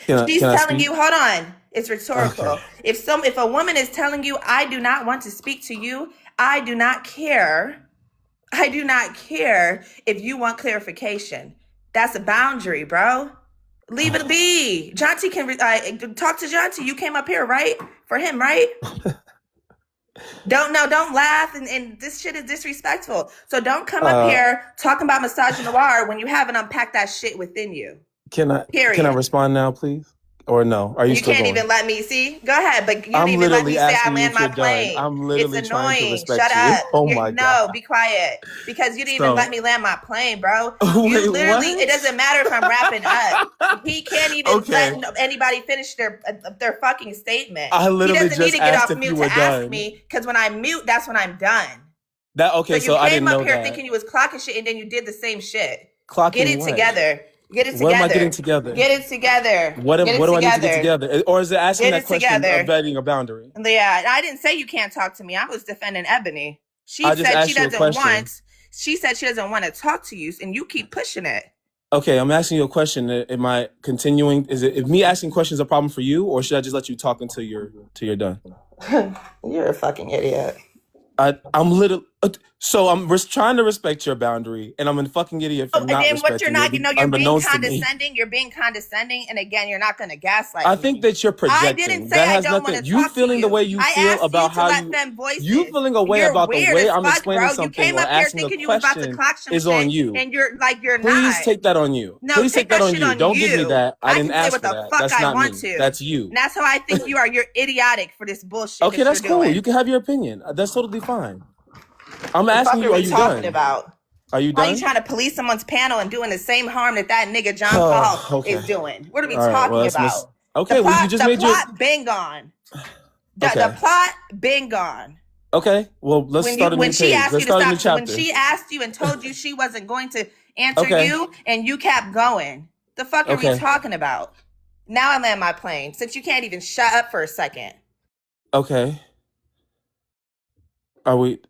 [SPEAKER 3] She's
[SPEAKER 6] Can I
[SPEAKER 3] telling
[SPEAKER 6] speak?
[SPEAKER 3] you, hold on. It's rhetorical.
[SPEAKER 6] Okay.
[SPEAKER 3] If a woman is telling you, I do not want to speak to you, I do not care. I do not care if you want clarification. That's a boundary, bro. Leave it be. Jonty can talk to Jonty. You came up here, right? For him, right? Don't laugh. And this shit is disrespectful. So don't come up here talking about misogynoir when you haven't unpacked that shit within you.
[SPEAKER 6] Can I
[SPEAKER 3] Period.
[SPEAKER 6] respond now, please? Or no? Are you
[SPEAKER 3] You
[SPEAKER 6] still
[SPEAKER 3] can't
[SPEAKER 6] going?
[SPEAKER 3] even let me see. Go ahead, but you
[SPEAKER 6] I'm
[SPEAKER 3] didn't even let
[SPEAKER 6] literally
[SPEAKER 3] me say I
[SPEAKER 6] asking you
[SPEAKER 3] land
[SPEAKER 6] if
[SPEAKER 3] my
[SPEAKER 6] you're done.
[SPEAKER 3] plane.
[SPEAKER 6] I'm
[SPEAKER 3] It's literally trying to annoying.
[SPEAKER 6] respect
[SPEAKER 3] Shut
[SPEAKER 6] you.
[SPEAKER 3] up.
[SPEAKER 6] Oh my
[SPEAKER 3] No,
[SPEAKER 6] God.
[SPEAKER 3] be quiet. Because you didn't even
[SPEAKER 6] So-
[SPEAKER 3] let me land my plane, bro.
[SPEAKER 6] Wait,
[SPEAKER 3] You literally,
[SPEAKER 6] what?
[SPEAKER 3] it doesn't matter if I'm wrapping up. He can't even
[SPEAKER 6] Okay.
[SPEAKER 3] let anybody finish their fucking statement.
[SPEAKER 6] I literally
[SPEAKER 3] he doesn't need
[SPEAKER 6] just
[SPEAKER 3] to get
[SPEAKER 6] asked
[SPEAKER 3] off
[SPEAKER 6] if
[SPEAKER 3] mute
[SPEAKER 6] you
[SPEAKER 3] to
[SPEAKER 6] were
[SPEAKER 3] ask
[SPEAKER 6] done.
[SPEAKER 3] me, because when I mute, that's when I'm done.
[SPEAKER 6] Okay,
[SPEAKER 3] So you
[SPEAKER 6] I
[SPEAKER 3] came
[SPEAKER 6] didn't
[SPEAKER 3] up
[SPEAKER 6] know
[SPEAKER 3] here
[SPEAKER 6] that.
[SPEAKER 3] thinking you was clocking shit, and then you did the same shit.
[SPEAKER 6] Clocking
[SPEAKER 3] Get it
[SPEAKER 6] what?
[SPEAKER 3] together. Get it together.
[SPEAKER 6] What am I getting together?
[SPEAKER 3] Get it together.
[SPEAKER 6] What
[SPEAKER 3] Get it
[SPEAKER 6] do I need to get
[SPEAKER 3] together.
[SPEAKER 6] together? Or is it asking
[SPEAKER 3] Get
[SPEAKER 6] that
[SPEAKER 3] it
[SPEAKER 6] question
[SPEAKER 3] together.
[SPEAKER 6] of vetting a boundary?
[SPEAKER 3] Yeah, I didn't say you can't talk to me. I was defending Ebony. She
[SPEAKER 6] I just
[SPEAKER 3] said
[SPEAKER 6] asked
[SPEAKER 3] she
[SPEAKER 6] you a
[SPEAKER 3] doesn't
[SPEAKER 6] question.
[SPEAKER 3] want. She said she doesn't want to talk to you, and you keep pushing it.
[SPEAKER 6] Okay, I'm asking you a question. Am I continuing? Is me asking questions a problem for you, or should I just let you talk until you're done?
[SPEAKER 3] You're a fucking idiot.
[SPEAKER 6] I'm little. So I'm trying to respect your boundary, and I'm a fucking idiot for
[SPEAKER 3] And
[SPEAKER 6] not
[SPEAKER 3] then what you're
[SPEAKER 6] respecting
[SPEAKER 3] not,
[SPEAKER 6] it,
[SPEAKER 3] you're being
[SPEAKER 6] unbeknownst to me.
[SPEAKER 3] condescending. You're being condescending, and again, you're not going to gaslight
[SPEAKER 6] I
[SPEAKER 3] me.
[SPEAKER 6] think that you're
[SPEAKER 3] I
[SPEAKER 6] projecting.
[SPEAKER 3] didn't say
[SPEAKER 6] That
[SPEAKER 3] I
[SPEAKER 6] has
[SPEAKER 3] don't want
[SPEAKER 6] nothing.
[SPEAKER 3] to
[SPEAKER 6] You
[SPEAKER 3] talk to
[SPEAKER 6] feeling
[SPEAKER 3] you.
[SPEAKER 6] the way you
[SPEAKER 3] I
[SPEAKER 6] feel
[SPEAKER 3] asked
[SPEAKER 6] about
[SPEAKER 3] you to
[SPEAKER 6] how
[SPEAKER 3] let
[SPEAKER 6] you.
[SPEAKER 3] them voices.
[SPEAKER 6] You feeling a way
[SPEAKER 3] You're
[SPEAKER 6] about the
[SPEAKER 3] weird
[SPEAKER 6] way
[SPEAKER 3] as
[SPEAKER 6] I'm
[SPEAKER 3] fuck,
[SPEAKER 6] explaining
[SPEAKER 3] bro.
[SPEAKER 6] something
[SPEAKER 3] You came
[SPEAKER 6] or
[SPEAKER 3] up here
[SPEAKER 6] asking a
[SPEAKER 3] thinking you was about to
[SPEAKER 6] question
[SPEAKER 3] clock some
[SPEAKER 6] is
[SPEAKER 3] shit,
[SPEAKER 6] on you.
[SPEAKER 3] and you're
[SPEAKER 6] Please
[SPEAKER 3] not.
[SPEAKER 6] take that on you.
[SPEAKER 3] No,
[SPEAKER 6] Please take that on
[SPEAKER 3] shit
[SPEAKER 6] you.
[SPEAKER 3] on
[SPEAKER 6] Don't give me
[SPEAKER 3] you.
[SPEAKER 6] that. I
[SPEAKER 3] can
[SPEAKER 6] didn't
[SPEAKER 3] say
[SPEAKER 6] ask
[SPEAKER 3] what
[SPEAKER 6] for
[SPEAKER 3] the
[SPEAKER 6] that.
[SPEAKER 3] fuck
[SPEAKER 6] That's
[SPEAKER 3] I
[SPEAKER 6] not
[SPEAKER 3] want
[SPEAKER 6] me.
[SPEAKER 3] to.
[SPEAKER 6] That's you.
[SPEAKER 3] And that's how I think you are. You're idiotic for this bullshit.
[SPEAKER 6] Okay, that's
[SPEAKER 3] you're
[SPEAKER 6] cool.
[SPEAKER 3] doing.
[SPEAKER 6] You can have your opinion. That's totally fine. I'm
[SPEAKER 3] The
[SPEAKER 6] asking
[SPEAKER 3] fuck
[SPEAKER 6] you,
[SPEAKER 3] are
[SPEAKER 6] are
[SPEAKER 3] we
[SPEAKER 6] you
[SPEAKER 3] talking
[SPEAKER 6] done?
[SPEAKER 3] about?
[SPEAKER 6] Are you
[SPEAKER 3] How you
[SPEAKER 6] done?
[SPEAKER 3] trying to police someone's panel and doing the same harm that nigga John Paul
[SPEAKER 6] Okay.
[SPEAKER 3] is doing? What are we
[SPEAKER 6] All right.
[SPEAKER 3] talking
[SPEAKER 6] Well, that's
[SPEAKER 3] about?
[SPEAKER 6] okay. Well, you just
[SPEAKER 3] the
[SPEAKER 6] made your.
[SPEAKER 3] plot been gone. The
[SPEAKER 6] Okay.
[SPEAKER 3] plot been gone.
[SPEAKER 6] Okay. Well, let's start a new
[SPEAKER 3] She
[SPEAKER 6] page.
[SPEAKER 3] asked
[SPEAKER 6] Let's
[SPEAKER 3] you to
[SPEAKER 6] start a new
[SPEAKER 3] stop, when
[SPEAKER 6] chapter.
[SPEAKER 3] she asked you and told you she wasn't going to answer
[SPEAKER 6] Okay.
[SPEAKER 3] you, and you kept going. The fuck are we
[SPEAKER 6] Okay.
[SPEAKER 3] talking about? Now I land my plane since you can't even shut up for a second.
[SPEAKER 6] Okay. Are we?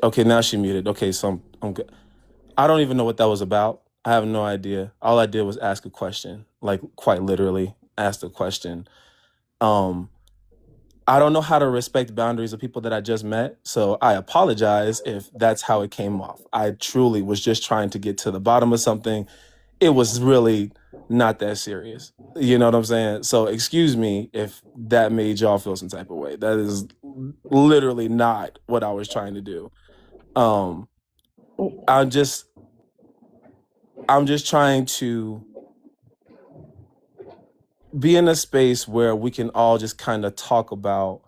[SPEAKER 6] Okay. Now she muted. Okay. So I'm good. I don't even know what that was about. I have no idea. All I did was ask a question, like quite literally asked a question. I don't know how to respect boundaries of people that I just met, so I apologize if that's how it came off. I truly was just trying to get to the bottom of something. It was really not that serious. You know what I'm saying? So excuse me if that made y'all feel some type of way. That is literally not what I was trying to do. Um, I'm just trying to be in a space where we can all just kind of talk about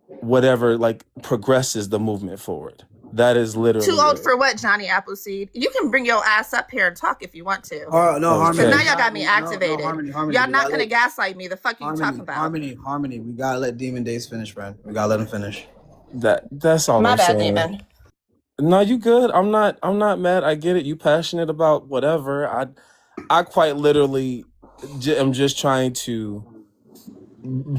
[SPEAKER 6] whatever like progresses the movement forward. That is
[SPEAKER 3] Too
[SPEAKER 6] literally
[SPEAKER 3] old
[SPEAKER 6] it.
[SPEAKER 3] for what, Johnny Appleseed? You can bring your ass up here and talk if you want to.
[SPEAKER 1] Oh no,
[SPEAKER 6] Okay.
[SPEAKER 1] Harmony.
[SPEAKER 3] Cause now
[SPEAKER 1] we
[SPEAKER 3] y'all got me
[SPEAKER 1] no,
[SPEAKER 3] activated.
[SPEAKER 1] Harmony.
[SPEAKER 3] Y'all
[SPEAKER 1] We
[SPEAKER 3] not
[SPEAKER 1] gotta
[SPEAKER 3] gonna
[SPEAKER 1] let
[SPEAKER 3] gaslight me. The fuck you talking about?
[SPEAKER 1] Harmony. We gotta let Demon Days finish, friend. We gotta let him finish.
[SPEAKER 6] That's all
[SPEAKER 3] My
[SPEAKER 6] I'm
[SPEAKER 3] bad,
[SPEAKER 6] saying.
[SPEAKER 3] Demon.
[SPEAKER 6] No, you good. I'm not mad. I get it. You passionate about whatever. I quite literally am just trying to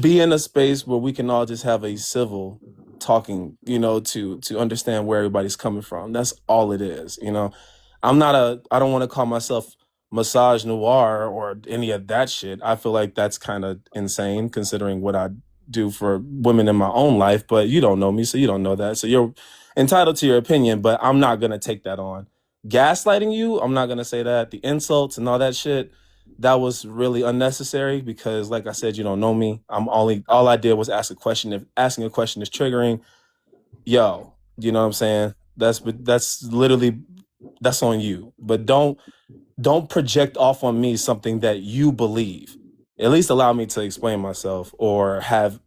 [SPEAKER 6] be in a space where we can all just have a civil talking, to understand where everybody's coming from. That's all it is. I don't want to call myself massage noir or any of that shit. I feel like that's kind of insane considering what I do for women in my own life, but you don't know me, so you don't know that. So you're entitled to your opinion, but I'm not going to take that on. Gaslighting you, I'm not going to say that. The insults and all that shit, that was really unnecessary because like I said, you don't know me. All I did was ask a question. If asking a question is triggering, yo, you know what I'm saying? That's on you. But don't project off on me something that you believe. At least allow me to explain myself or have,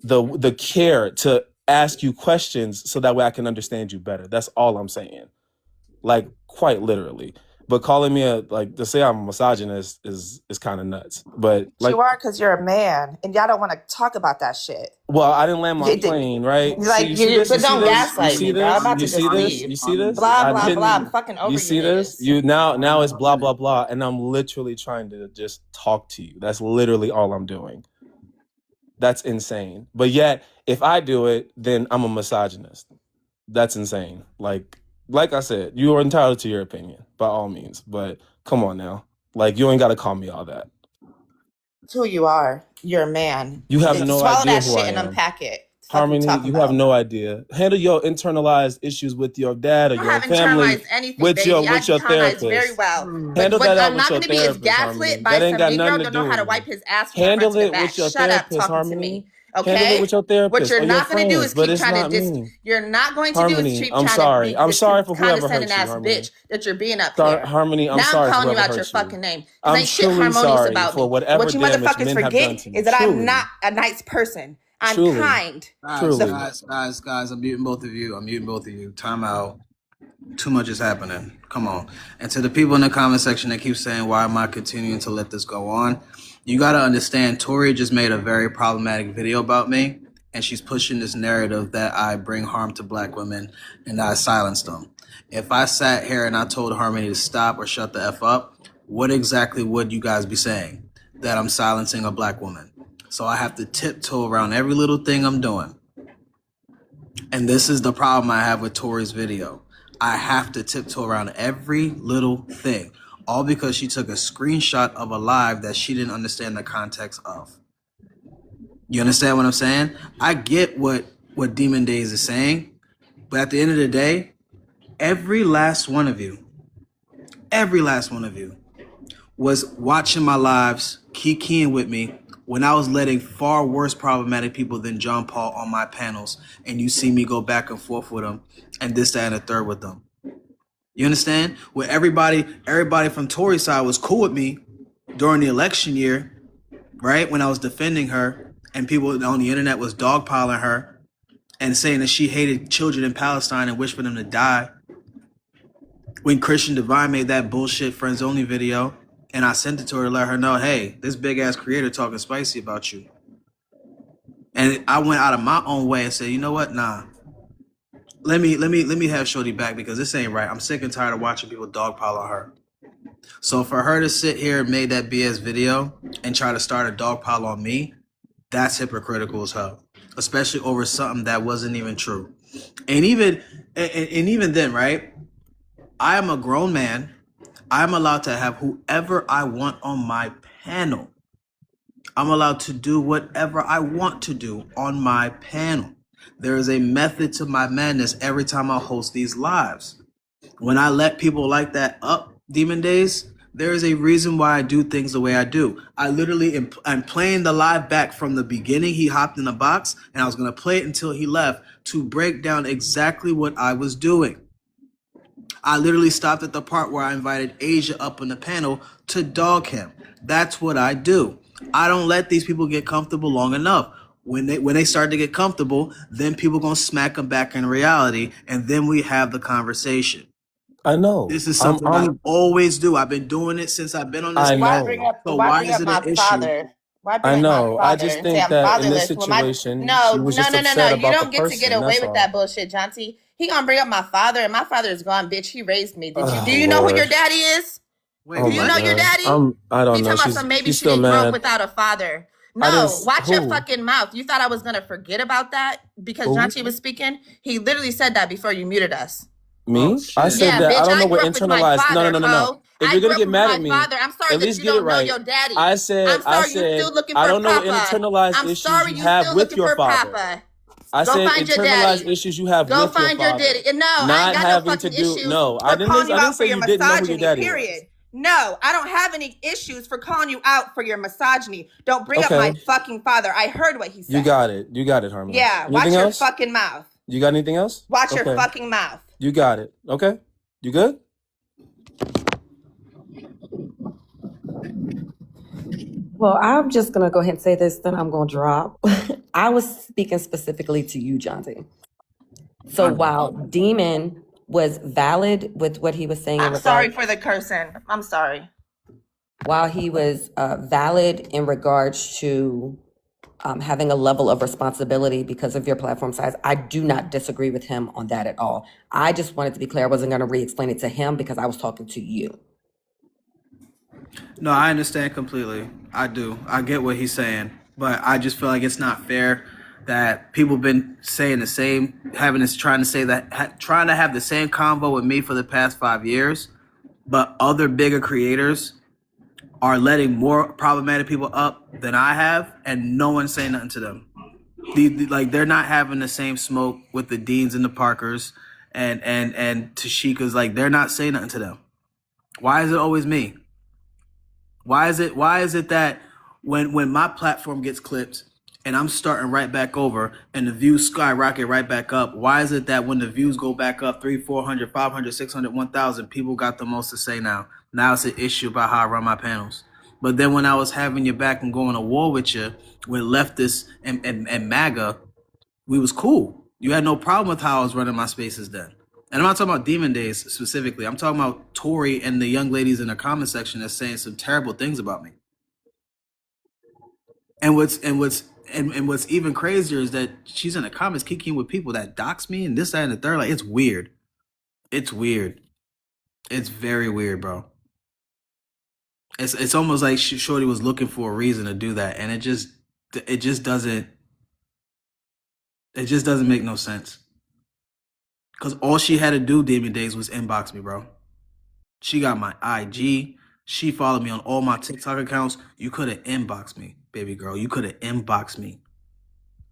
[SPEAKER 6] the care to ask you questions so that way I can understand you better. That's all I'm saying. Like quite literally. But calling me to say I'm a misogynist is kind of nuts. But like,
[SPEAKER 3] You are because you're a man, and y'all don't want to talk about that shit.
[SPEAKER 6] well, I didn't land my plane, right?
[SPEAKER 3] Like, but don't gaslight me, bro. I'm about to just leave.
[SPEAKER 6] You see this?
[SPEAKER 3] Blah blah blah. I'm fucking over
[SPEAKER 6] You see this?
[SPEAKER 3] niggas.
[SPEAKER 6] Now it's blah blah blah, and I'm literally trying to just talk to you. That's literally all I'm doing. That's insane. But yet, if I do it, then I'm a misogynist. That's insane. Like I said, you are entitled to your opinion by all means. But come on now, you ain't got to call me all that.
[SPEAKER 3] It's who you are. You're a man.
[SPEAKER 6] You have no
[SPEAKER 3] Swallow
[SPEAKER 6] idea
[SPEAKER 3] that
[SPEAKER 6] who
[SPEAKER 3] shit
[SPEAKER 6] I
[SPEAKER 3] and
[SPEAKER 6] am.
[SPEAKER 3] unpack it.
[SPEAKER 6] Harmony, you have no idea. Handle your internalized issues with your dad or
[SPEAKER 3] I
[SPEAKER 6] your
[SPEAKER 3] don't have
[SPEAKER 6] family
[SPEAKER 3] internalized anything,
[SPEAKER 6] with
[SPEAKER 3] baby.
[SPEAKER 6] your
[SPEAKER 3] I
[SPEAKER 6] therapist.
[SPEAKER 3] internalize very well.
[SPEAKER 6] Handle
[SPEAKER 3] But
[SPEAKER 6] that
[SPEAKER 3] what
[SPEAKER 6] out
[SPEAKER 3] I'm
[SPEAKER 6] with
[SPEAKER 3] not
[SPEAKER 6] your
[SPEAKER 3] going to be is
[SPEAKER 6] therapist,
[SPEAKER 3] gaslit
[SPEAKER 6] Harmony.
[SPEAKER 3] by
[SPEAKER 6] That ain't
[SPEAKER 3] some
[SPEAKER 6] got
[SPEAKER 3] Negro
[SPEAKER 6] nothing to
[SPEAKER 3] don't
[SPEAKER 6] do
[SPEAKER 3] know how to
[SPEAKER 6] with
[SPEAKER 3] wipe
[SPEAKER 6] me.
[SPEAKER 3] his ass from the front
[SPEAKER 6] Handle
[SPEAKER 3] to the
[SPEAKER 6] it
[SPEAKER 3] back.
[SPEAKER 6] with your
[SPEAKER 3] Shut up
[SPEAKER 6] therapist,
[SPEAKER 3] talking to
[SPEAKER 6] Harmony.
[SPEAKER 3] me.
[SPEAKER 6] Handle it
[SPEAKER 3] Okay?
[SPEAKER 6] with your
[SPEAKER 3] What
[SPEAKER 6] therapist
[SPEAKER 3] you're
[SPEAKER 6] or your
[SPEAKER 3] not going to do
[SPEAKER 6] friends,
[SPEAKER 3] is
[SPEAKER 6] but
[SPEAKER 3] keep
[SPEAKER 6] it's
[SPEAKER 3] trying
[SPEAKER 6] not
[SPEAKER 3] to
[SPEAKER 6] me.
[SPEAKER 3] you're not going to do is
[SPEAKER 6] Harmony,
[SPEAKER 3] keep
[SPEAKER 6] I'm
[SPEAKER 3] trying
[SPEAKER 6] sorry.
[SPEAKER 3] to be
[SPEAKER 6] I'm
[SPEAKER 3] this
[SPEAKER 6] sorry for whoever
[SPEAKER 3] condescending
[SPEAKER 6] hurt you,
[SPEAKER 3] ass
[SPEAKER 6] Harmony.
[SPEAKER 3] bitch that you're being up here.
[SPEAKER 6] Harmony, I'm
[SPEAKER 3] Now I'm
[SPEAKER 6] sorry for
[SPEAKER 3] calling you
[SPEAKER 6] whoever
[SPEAKER 3] out your
[SPEAKER 6] hurt you.
[SPEAKER 3] fucking name. Because
[SPEAKER 6] I'm
[SPEAKER 3] ain't shit
[SPEAKER 6] truly
[SPEAKER 3] harmonious
[SPEAKER 6] sorry
[SPEAKER 3] about
[SPEAKER 6] for
[SPEAKER 3] me.
[SPEAKER 6] whatever
[SPEAKER 3] What you
[SPEAKER 6] damage
[SPEAKER 3] motherfuckers
[SPEAKER 6] men have done
[SPEAKER 3] forget
[SPEAKER 6] to me.
[SPEAKER 3] is that I'm
[SPEAKER 6] Truly.
[SPEAKER 3] not a nice person. I'm
[SPEAKER 6] Truly.
[SPEAKER 3] kind.
[SPEAKER 6] Truly.
[SPEAKER 1] Guys, I'm muting both of you. Time out. Too much is happening. Come on. And to the people in the comment section that keep saying, why am I continuing to let this go on? You got to understand, Tori just made a very problematic video about me, and she's pushing this narrative that I bring harm to black women and I silence them. If I sat here and I told Harmony to stop or shut the F up, what exactly would you guys be saying? That I'm silencing a black woman. So I have to tiptoe around every little thing I'm doing. And this is the problem I have with Tori's video. I have to tiptoe around every little thing, all because she took a screenshot of a live that she didn't understand the context of. You understand what I'm saying? I get what Demon Days is saying, but at the end of the day, every last one of you was watching my lives, keying with me when I was letting far worse problematic people than John Paul on my panels, and you see me go back and forth with them and this, that, and the third with them. You understand? Where everybody from Tory's side was cool with me during the election year, right? When I was defending her and people on the internet was dogpiling her and saying that she hated children in Palestine and wished for them to die. When Christian Divine made that bullshit Friends Only video, and I sent it to her to let her know, hey, this big ass creator talking spicy about you. And I went out of my own way and said, you know what? Nah. Let me have Shorty back because this ain't right. I'm sick and tired of watching people dogpile on her. So for her to sit here and make that BS video and try to start a dogpile on me, that's hypocritical as hell. Especially over something that wasn't even true. And even then, right? I am a grown man. I'm allowed to have whoever I want on my panel. I'm allowed to do whatever I want to do on my panel. There is a method to my madness every time I host these lives. When I let people like that up, Demon Days, There is a reason why I do things the way I do. I literally I'm playing the live back from the beginning. He hopped in the box, and I was going to play it until he left to break down exactly what I was doing. I literally stopped at the part where I invited Asia up on the panel to dog him. That's what I do. I don't let these people get comfortable long enough. When they start to get comfortable, then people gonna smack them back in reality, and then we have the conversation.
[SPEAKER 6] I know.
[SPEAKER 1] This is something I always do. I've been doing it since I've been on this.
[SPEAKER 6] I
[SPEAKER 3] Why
[SPEAKER 6] know.
[SPEAKER 3] bring up
[SPEAKER 1] So
[SPEAKER 3] why
[SPEAKER 1] why
[SPEAKER 3] bring
[SPEAKER 1] is
[SPEAKER 3] up
[SPEAKER 1] it
[SPEAKER 3] my
[SPEAKER 1] an issue?
[SPEAKER 3] father? Why
[SPEAKER 6] I
[SPEAKER 3] bring up my
[SPEAKER 6] know. I
[SPEAKER 3] father
[SPEAKER 6] just
[SPEAKER 3] and say
[SPEAKER 6] think
[SPEAKER 3] I'm
[SPEAKER 6] that in this
[SPEAKER 3] fatherless when my
[SPEAKER 6] situation,
[SPEAKER 3] no
[SPEAKER 6] she was
[SPEAKER 3] no
[SPEAKER 6] just
[SPEAKER 3] no no no
[SPEAKER 6] upset
[SPEAKER 3] you
[SPEAKER 6] about
[SPEAKER 3] don't
[SPEAKER 6] the
[SPEAKER 3] get to get
[SPEAKER 6] person.
[SPEAKER 3] away
[SPEAKER 6] That's
[SPEAKER 3] with
[SPEAKER 6] all.
[SPEAKER 3] that bullshit, Jonty. He gonna bring up my father and my father is gone, bitch. He raised me. Did you do
[SPEAKER 6] Oh
[SPEAKER 3] you know who your
[SPEAKER 6] Lord.
[SPEAKER 3] daddy is?
[SPEAKER 1] Wait,
[SPEAKER 6] Oh
[SPEAKER 3] Do you
[SPEAKER 6] my
[SPEAKER 3] know
[SPEAKER 1] what?
[SPEAKER 3] your
[SPEAKER 6] God.
[SPEAKER 3] daddy?
[SPEAKER 6] I don't
[SPEAKER 3] He
[SPEAKER 6] know.
[SPEAKER 3] talking about some maybe
[SPEAKER 6] She's
[SPEAKER 3] she
[SPEAKER 6] still
[SPEAKER 3] didn't grow up
[SPEAKER 6] mad.
[SPEAKER 3] without a father.
[SPEAKER 6] I didn't.
[SPEAKER 3] No, watch your
[SPEAKER 6] Who?
[SPEAKER 3] fucking mouth. You thought I was gonna forget about that because
[SPEAKER 6] Who?
[SPEAKER 3] Jonty was speaking? He literally said that before you muted us.
[SPEAKER 1] Oh
[SPEAKER 6] Me? I
[SPEAKER 1] shit.
[SPEAKER 6] said
[SPEAKER 3] Yeah,
[SPEAKER 6] that. I
[SPEAKER 3] bitch,
[SPEAKER 6] don't know
[SPEAKER 3] I grew
[SPEAKER 6] what
[SPEAKER 3] up with my
[SPEAKER 6] internalized. No, no,
[SPEAKER 3] father,
[SPEAKER 6] no, no, no.
[SPEAKER 3] ho.
[SPEAKER 6] If
[SPEAKER 3] I
[SPEAKER 6] you're
[SPEAKER 3] grew
[SPEAKER 6] gonna
[SPEAKER 3] up
[SPEAKER 6] get
[SPEAKER 3] with
[SPEAKER 6] mad
[SPEAKER 3] my
[SPEAKER 6] at me,
[SPEAKER 3] father. I'm sorry
[SPEAKER 6] at
[SPEAKER 3] that
[SPEAKER 6] least
[SPEAKER 3] you
[SPEAKER 6] get it
[SPEAKER 3] don't know
[SPEAKER 6] right.
[SPEAKER 3] your daddy.
[SPEAKER 6] I
[SPEAKER 3] I'm
[SPEAKER 6] said
[SPEAKER 3] sorry you still looking for
[SPEAKER 6] I don't know what
[SPEAKER 3] Papa.
[SPEAKER 6] internalized
[SPEAKER 3] I'm
[SPEAKER 6] issues
[SPEAKER 3] sorry
[SPEAKER 6] you
[SPEAKER 3] you
[SPEAKER 6] have
[SPEAKER 3] still
[SPEAKER 6] with
[SPEAKER 3] looking
[SPEAKER 6] your
[SPEAKER 3] for
[SPEAKER 6] father.
[SPEAKER 3] Papa.
[SPEAKER 6] I
[SPEAKER 3] Go
[SPEAKER 6] said
[SPEAKER 3] find your
[SPEAKER 6] internalized
[SPEAKER 3] daddy.
[SPEAKER 6] issues you have
[SPEAKER 3] Go
[SPEAKER 6] with your
[SPEAKER 3] find your
[SPEAKER 6] father,
[SPEAKER 3] daddy. And no, I ain't
[SPEAKER 6] not
[SPEAKER 3] got no
[SPEAKER 6] having to
[SPEAKER 3] fucking
[SPEAKER 6] do.
[SPEAKER 3] issues
[SPEAKER 6] No,
[SPEAKER 3] for calling you
[SPEAKER 6] I didn't
[SPEAKER 3] out for
[SPEAKER 6] say
[SPEAKER 3] your
[SPEAKER 6] you didn't know who your
[SPEAKER 3] misogyny,
[SPEAKER 6] daddy was.
[SPEAKER 3] period. No, I don't have any issues for calling you out for your misogyny. Don't bring up
[SPEAKER 6] Okay,
[SPEAKER 3] my fucking father. I heard what he
[SPEAKER 6] you
[SPEAKER 3] said.
[SPEAKER 6] got it. You got it, Harmony.
[SPEAKER 3] Yeah,
[SPEAKER 6] Anything
[SPEAKER 3] watch your
[SPEAKER 6] else?
[SPEAKER 3] fucking mouth.
[SPEAKER 6] You got anything else?
[SPEAKER 3] Watch your
[SPEAKER 6] Okay,
[SPEAKER 3] fucking mouth.
[SPEAKER 6] you got it. Okay, you good?
[SPEAKER 7] Well, I'm just gonna go ahead and say this, then I'm gonna drop. I was speaking specifically to you, Jonty. So
[SPEAKER 1] I know.
[SPEAKER 7] while Demon was valid with what he was saying in
[SPEAKER 3] I'm sorry
[SPEAKER 7] regard,
[SPEAKER 3] for the cursing. I'm sorry.
[SPEAKER 7] while he was valid in regards to having a level of responsibility because of your platform size, I do not disagree with him on that at all. I just wanted to be clear. I wasn't going to re-explain it to him because I was talking to you.
[SPEAKER 1] No, I understand completely. I do. I get what he's saying, but I just feel like it's not fair that people been saying the same, having this, trying to say that, trying to have the same convo with me for the past 5 years, but other bigger creators are letting more problematic people up than I have, and no one's saying nothing to them. Like they're not having the same smoke with the Deans and the Parkers and Tashikas. Like they're not saying nothing to them. Why is it always me? Why is it that when my platform gets clipped and I'm starting right back over and the views skyrocket right back up, why is it that when the views go back up 300, 400, 500, 600, 1,000, people got the most to say now? Now it's an issue about how I run my panels. But then when I was having your back and going to war with you, with leftists and MAGA, we was cool. You had no problem with how I was running my spaces then. And I'm not talking about Demon Days specifically. I'm talking about Tori and the young ladies in the comment section that's saying some terrible things about me. And what's even crazier is that she's in the comments kicking with people that dox me and this, that, and the third. Like it's weird. It's weird. It's very weird, bro. It's almost like Shorty was looking for a reason to do that, and it just doesn't make no sense. Cause all she had to do, Demon Days, was inbox me, bro. She got my IG. She followed me on all my TikTok accounts. You could have inboxed me, baby girl. You could have inboxed me.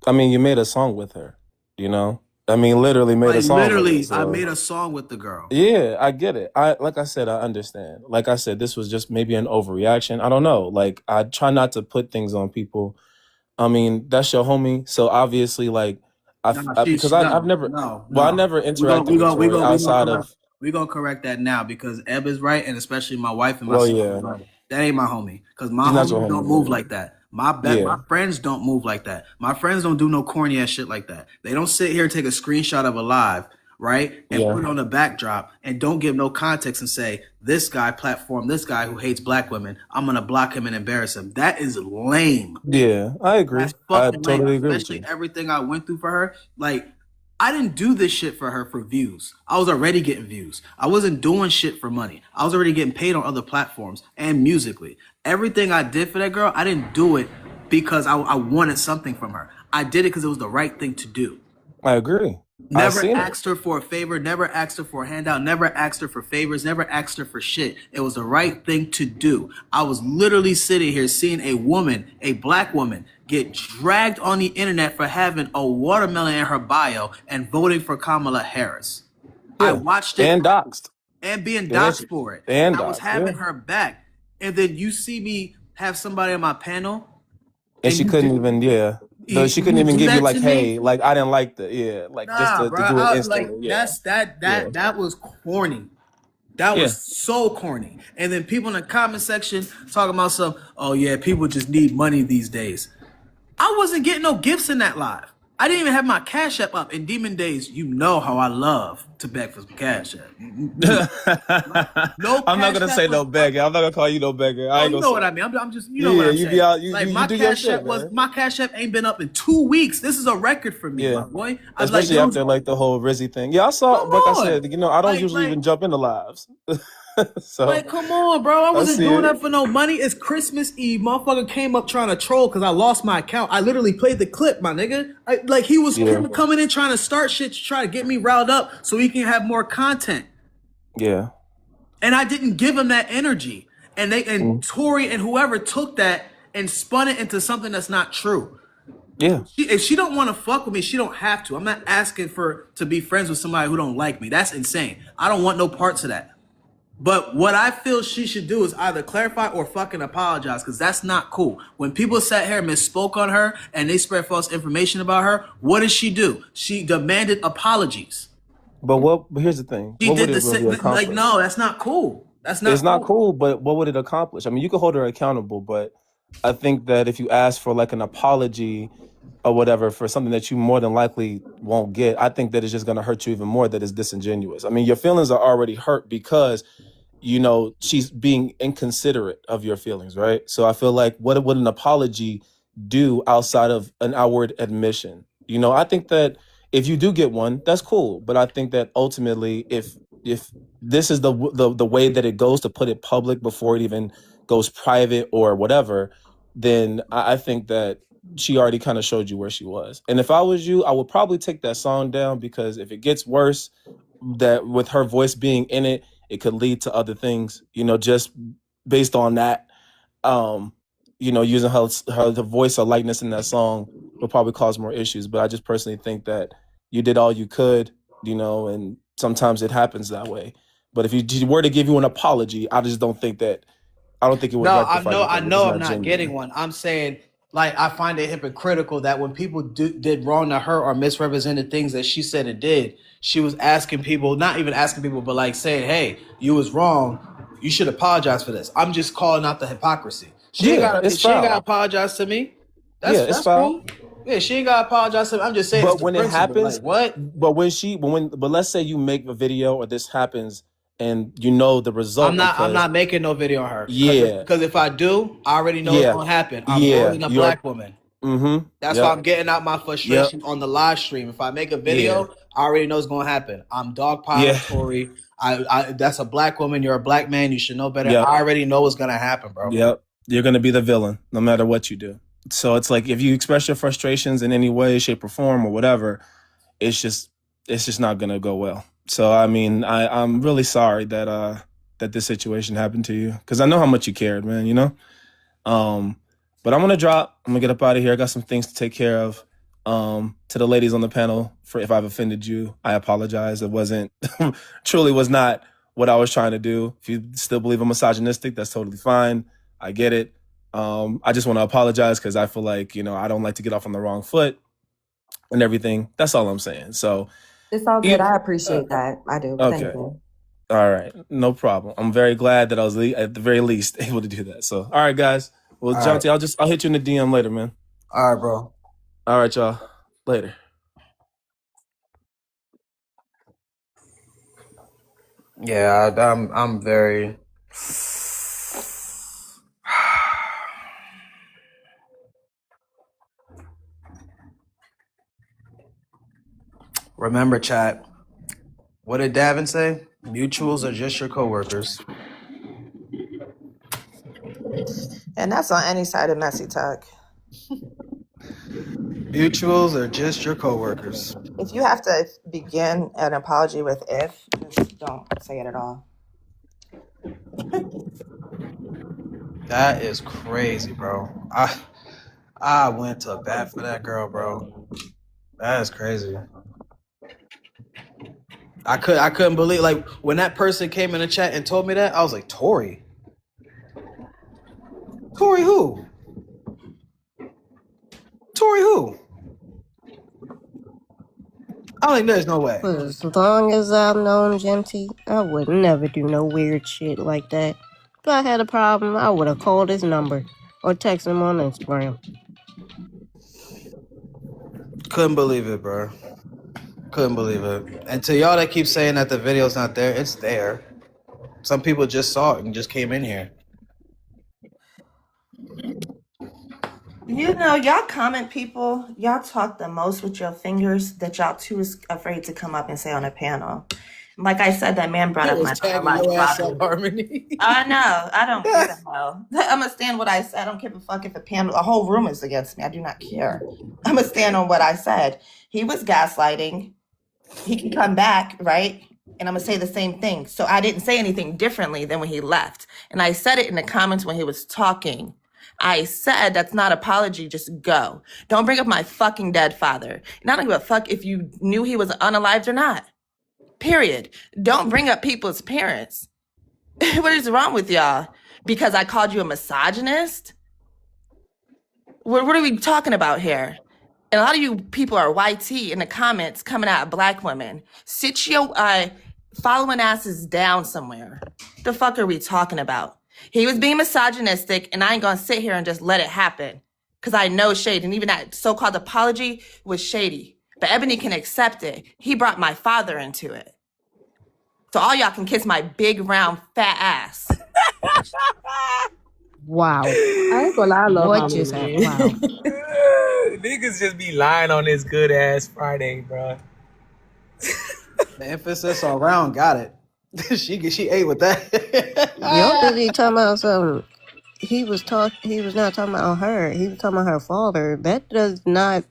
[SPEAKER 6] I mean, you made a song with her. You know. I mean, literally made a song with her.
[SPEAKER 1] Literally, I
[SPEAKER 6] So
[SPEAKER 1] made a song with the girl.
[SPEAKER 6] yeah, I get it. Like I said, I understand. Like I said, this was just maybe an overreaction. I don't know. Like I try not to put things on people. I mean, that's your homie. So obviously, like because I've never, I never interacted with Tori outside of.
[SPEAKER 1] We gonna correct that now because Eb is right, and especially my wife and my
[SPEAKER 6] Well,
[SPEAKER 1] sister
[SPEAKER 6] yeah,
[SPEAKER 1] is right. That ain't my homie, because my
[SPEAKER 6] she's not your
[SPEAKER 1] homies don't
[SPEAKER 6] homie.
[SPEAKER 1] move
[SPEAKER 6] Yeah.
[SPEAKER 1] like that. My
[SPEAKER 6] Yeah.
[SPEAKER 1] friends don't move like that. My friends don't do no corny ass shit like that. They don't sit here and take a screenshot of a live, right, and
[SPEAKER 6] Yeah.
[SPEAKER 1] put it on the backdrop and don't give no context and say this guy platform, this guy who hates black women, I'm gonna block him and embarrass him. That is lame.
[SPEAKER 6] Yeah, I agree.
[SPEAKER 1] That's
[SPEAKER 6] I
[SPEAKER 1] fucking lame,
[SPEAKER 6] totally agree with
[SPEAKER 1] especially
[SPEAKER 6] you.
[SPEAKER 1] everything I went through for her. Like, I didn't do this shit for her for views. I was already getting views. I wasn't doing shit for money. I was already getting paid on other platforms and musically. Everything I did for that girl, I didn't do it because I wanted something from her. I did it because it was the right thing to do.
[SPEAKER 6] I agree. I've
[SPEAKER 1] Never
[SPEAKER 6] seen it.
[SPEAKER 1] asked her for a favor, never asked her for a handout, never asked her for favors, never asked her for shit. It was the right thing to do. I was literally sitting here seeing a woman, a black woman, get dragged on the internet for having a watermelon in her bio and voting for Kamala Harris. I
[SPEAKER 6] Yeah.
[SPEAKER 1] watched it
[SPEAKER 6] And doxed.
[SPEAKER 1] and being
[SPEAKER 6] Yeah,
[SPEAKER 1] doxxed for it.
[SPEAKER 6] and
[SPEAKER 1] I was
[SPEAKER 6] docs, yeah.
[SPEAKER 1] having her back. And then you see me have somebody on my panel
[SPEAKER 6] And
[SPEAKER 1] and
[SPEAKER 6] she couldn't even, yeah. Though she couldn't
[SPEAKER 1] you
[SPEAKER 6] even
[SPEAKER 1] do
[SPEAKER 6] give you
[SPEAKER 1] that
[SPEAKER 6] like,
[SPEAKER 1] to me?
[SPEAKER 6] hey, like I didn't like the, yeah, like just
[SPEAKER 1] Nah,
[SPEAKER 6] to
[SPEAKER 1] bro.
[SPEAKER 6] do it
[SPEAKER 1] Like
[SPEAKER 6] instantly, yeah, yeah,
[SPEAKER 1] that was corny. That
[SPEAKER 6] yeah.
[SPEAKER 1] was so corny. And then people in the comment section talking about some, oh yeah, people just need money these days. I wasn't getting no gifts in that live. I didn't even have my Cash App up. In Demon Days, you know how I love to beg for some Cash App. No
[SPEAKER 6] I'm not
[SPEAKER 1] Cash
[SPEAKER 6] gonna
[SPEAKER 1] App
[SPEAKER 6] say
[SPEAKER 1] was
[SPEAKER 6] no beggar. I'm not gonna call you no beggar. I
[SPEAKER 1] Oh,
[SPEAKER 6] ain't
[SPEAKER 1] you
[SPEAKER 6] gonna
[SPEAKER 1] know
[SPEAKER 6] say
[SPEAKER 1] what I
[SPEAKER 6] it.
[SPEAKER 1] mean. I'm just, you know what
[SPEAKER 6] Yeah,
[SPEAKER 1] I'm
[SPEAKER 6] you be
[SPEAKER 1] saying.
[SPEAKER 6] out, you
[SPEAKER 1] Like
[SPEAKER 6] you do your shit, man.
[SPEAKER 1] my Cash App ain't been up in 2 weeks. This is a record for me,
[SPEAKER 6] Yeah.
[SPEAKER 1] my boy. I was like,
[SPEAKER 6] Especially
[SPEAKER 1] dude,
[SPEAKER 6] after like the whole Rizzy thing. Yeah, I saw,
[SPEAKER 1] come
[SPEAKER 6] like I
[SPEAKER 1] on.
[SPEAKER 6] said, I don't
[SPEAKER 1] Like,
[SPEAKER 6] usually
[SPEAKER 1] like,
[SPEAKER 6] even jump into lives. So
[SPEAKER 1] like, come on, bro. I
[SPEAKER 6] I
[SPEAKER 1] wasn't
[SPEAKER 6] see
[SPEAKER 1] doing
[SPEAKER 6] it.
[SPEAKER 1] that for no money. It's Christmas Eve. Motherfucker came up trying to troll because I lost my account. I literally played the clip, my nigga. Like he was
[SPEAKER 6] Yeah,
[SPEAKER 1] coming in trying to start shit to try to get me riled up so he can have more content.
[SPEAKER 6] yeah.
[SPEAKER 1] And I didn't give him that energy. And
[SPEAKER 6] Mm.
[SPEAKER 1] Tori and whoever took that and spun it into something that's not true.
[SPEAKER 6] Yeah.
[SPEAKER 1] If she don't want to fuck with me, she don't have to. I'm not asking to be friends with somebody who don't like me. That's insane. I don't want no parts of that. But what I feel she should do is either clarify or fucking apologize, because that's not cool. When people sat here and misspoke on her and they spread false information about her, what did she do? She demanded apologies.
[SPEAKER 6] But here's the thing.
[SPEAKER 1] She
[SPEAKER 6] What would
[SPEAKER 1] did
[SPEAKER 6] it
[SPEAKER 1] the
[SPEAKER 6] really
[SPEAKER 1] same. Like,
[SPEAKER 6] accomplish?
[SPEAKER 1] no, that's not cool. That's
[SPEAKER 6] It's
[SPEAKER 1] not
[SPEAKER 6] not
[SPEAKER 1] cool.
[SPEAKER 6] cool, but what would it accomplish? I mean, you could hold her accountable, but I think that if you ask for like an apology or whatever for something that you more than likely won't get, I think that it's just going to hurt you even more, that it's disingenuous. I mean, your feelings are already hurt because, she's being inconsiderate of your feelings, right? So I feel like what would an apology do outside of an outward admission? I think that if you do get one, that's cool. But I think that ultimately, if this is the way that it goes, to put it public before it even goes private or whatever, then I think that she already kind of showed you where she was. And if I was you, I would probably take that song down, because if it gets worse, that with her voice being in it, it could lead to other things, just based on that. Using the voice or likeness in that song will probably cause more issues. But I just personally think that you did all you could, and sometimes it happens that way. But if you were to give you an apology, I don't think it would
[SPEAKER 1] No,
[SPEAKER 6] rectify
[SPEAKER 1] I
[SPEAKER 6] anything. It's
[SPEAKER 1] know I'm
[SPEAKER 6] not
[SPEAKER 1] not
[SPEAKER 6] genuine.
[SPEAKER 1] getting one. I'm saying, like, I find it hypocritical that when people did wrong to her or misrepresented things that she said and did, she was asking people, not even asking people, but like saying, hey, you was wrong. You should apologize for this. I'm just calling out the hypocrisy. She ain't
[SPEAKER 6] Yeah,
[SPEAKER 1] got
[SPEAKER 6] it's
[SPEAKER 1] she ain't got to
[SPEAKER 6] foul.
[SPEAKER 1] apologize to me.
[SPEAKER 6] Yeah, it's
[SPEAKER 1] That's
[SPEAKER 6] foul.
[SPEAKER 1] cool. Yeah, she ain't got to apologize to me. I'm just saying it's
[SPEAKER 6] But
[SPEAKER 1] the
[SPEAKER 6] when it
[SPEAKER 1] principle. Like,
[SPEAKER 6] happens,
[SPEAKER 1] what?
[SPEAKER 6] but but let's say you make a video or this happens, and the result,
[SPEAKER 1] I'm
[SPEAKER 6] because
[SPEAKER 1] not making no video on her.
[SPEAKER 6] yeah,
[SPEAKER 1] Because if I do, I already know it's
[SPEAKER 6] yeah,
[SPEAKER 1] gonna happen. I'm
[SPEAKER 6] yeah,
[SPEAKER 1] bullying a black woman. That's why
[SPEAKER 6] yep,
[SPEAKER 1] I'm getting out my
[SPEAKER 6] yep,
[SPEAKER 1] frustration on the live stream. If I make a
[SPEAKER 6] yeah,
[SPEAKER 1] video, I already know it's gonna happen. I'm
[SPEAKER 6] yeah,
[SPEAKER 1] dogpiling Tory. I that's a black woman. You're a black man. You should know better.
[SPEAKER 6] yep,
[SPEAKER 1] I already know what's gonna happen, bro.
[SPEAKER 6] yep. You're gonna be the villain no matter what you do. So it's like, if you express your frustrations in any way, shape, or form, or whatever, it's just not gonna go well. So I mean, I'm really sorry that this situation happened to you, because I know how much you cared, man. But I'm gonna get up out of here. I got some things to take care of. To the ladies on the panel, for if I've offended you, I apologize. It wasn't truly was not what I was trying to do. If you still believe I'm misogynistic, that's totally fine. I get it. I just want to apologize, because I feel like, I don't like to get off on the wrong foot and everything. That's all I'm saying. So,
[SPEAKER 7] It's all good. I appreciate that. I do. Thank
[SPEAKER 6] okay.
[SPEAKER 7] you.
[SPEAKER 6] All right. No problem. I'm very glad that I was at the very least able to do that. So, all right, guys. Well,
[SPEAKER 1] All
[SPEAKER 6] Jonty,
[SPEAKER 1] right,
[SPEAKER 6] I'll hit you in the DM later, man.
[SPEAKER 1] all right, bro.
[SPEAKER 6] All right, y'all. Later.
[SPEAKER 1] Yeah, I'm very. Remember, chat. What did Davin say? Mutuals are just your coworkers.
[SPEAKER 3] And that's on any side of messy talk.
[SPEAKER 1] Mutuals are just your coworkers.
[SPEAKER 3] If you have to begin an apology with if, just don't say it at all.
[SPEAKER 1] That is crazy, bro. I went to bat for that girl, bro. That is crazy. I couldn't believe, like, when that person came in the chat and told me that, I was like, Tory who? Tory who? I don't think there's no way.
[SPEAKER 4] For as long as I've known Genty, I would never do no weird shit like that. If I had a problem, I would have called his number or texted him on Instagram.
[SPEAKER 1] Couldn't believe it, bro. Couldn't believe it. And to y'all that keep saying that the video's not there, it's there. Some people just saw it and just came in here.
[SPEAKER 3] You know, y'all comment people, y'all talk the most with your fingers that y'all too is afraid to come up and say on a panel. Like I said, that man brought
[SPEAKER 1] I
[SPEAKER 3] up my
[SPEAKER 1] was tagging
[SPEAKER 3] biological
[SPEAKER 1] your ass
[SPEAKER 3] father.
[SPEAKER 1] up, Harmony.
[SPEAKER 3] I know. I don't give a hell. I'm gonna stand what I said. I don't give a fuck if a whole room is against me. I do not care. I'm gonna stand on what I said. He was gaslighting. He can come back, right? And I'm gonna say the same thing. So I didn't say anything differently than when he left. And I said it in the comments when he was talking. I said that's not apology, just go. Don't bring up my fucking dead father. And I don't give a fuck if you knew he was unalived or not. Period. Don't bring up people's parents. What is wrong with y'all? Because I called you a misogynist? What are we talking about here? And a lot of you people are YT in the comments coming at black women. Sit your following asses down somewhere. The fuck are we talking about? He was being misogynistic, and I ain't gonna sit here and just let it happen. Because I know shade, and even that so-called apology was shady. But Ebony can accept it. He brought my father into it. So all y'all can kiss my big, round, fat ass.
[SPEAKER 4] Wow.
[SPEAKER 8] I ain't gonna lie, I love
[SPEAKER 4] What
[SPEAKER 8] Harmony,
[SPEAKER 4] just
[SPEAKER 8] man.
[SPEAKER 4] happened? Wow.
[SPEAKER 8] Niggas just be lying on this good ass Friday, bro.
[SPEAKER 1] The emphasis on round got it. she ate with that.
[SPEAKER 4] Y'all busy talking about something. He was not talking about her. He was talking about her father. That does not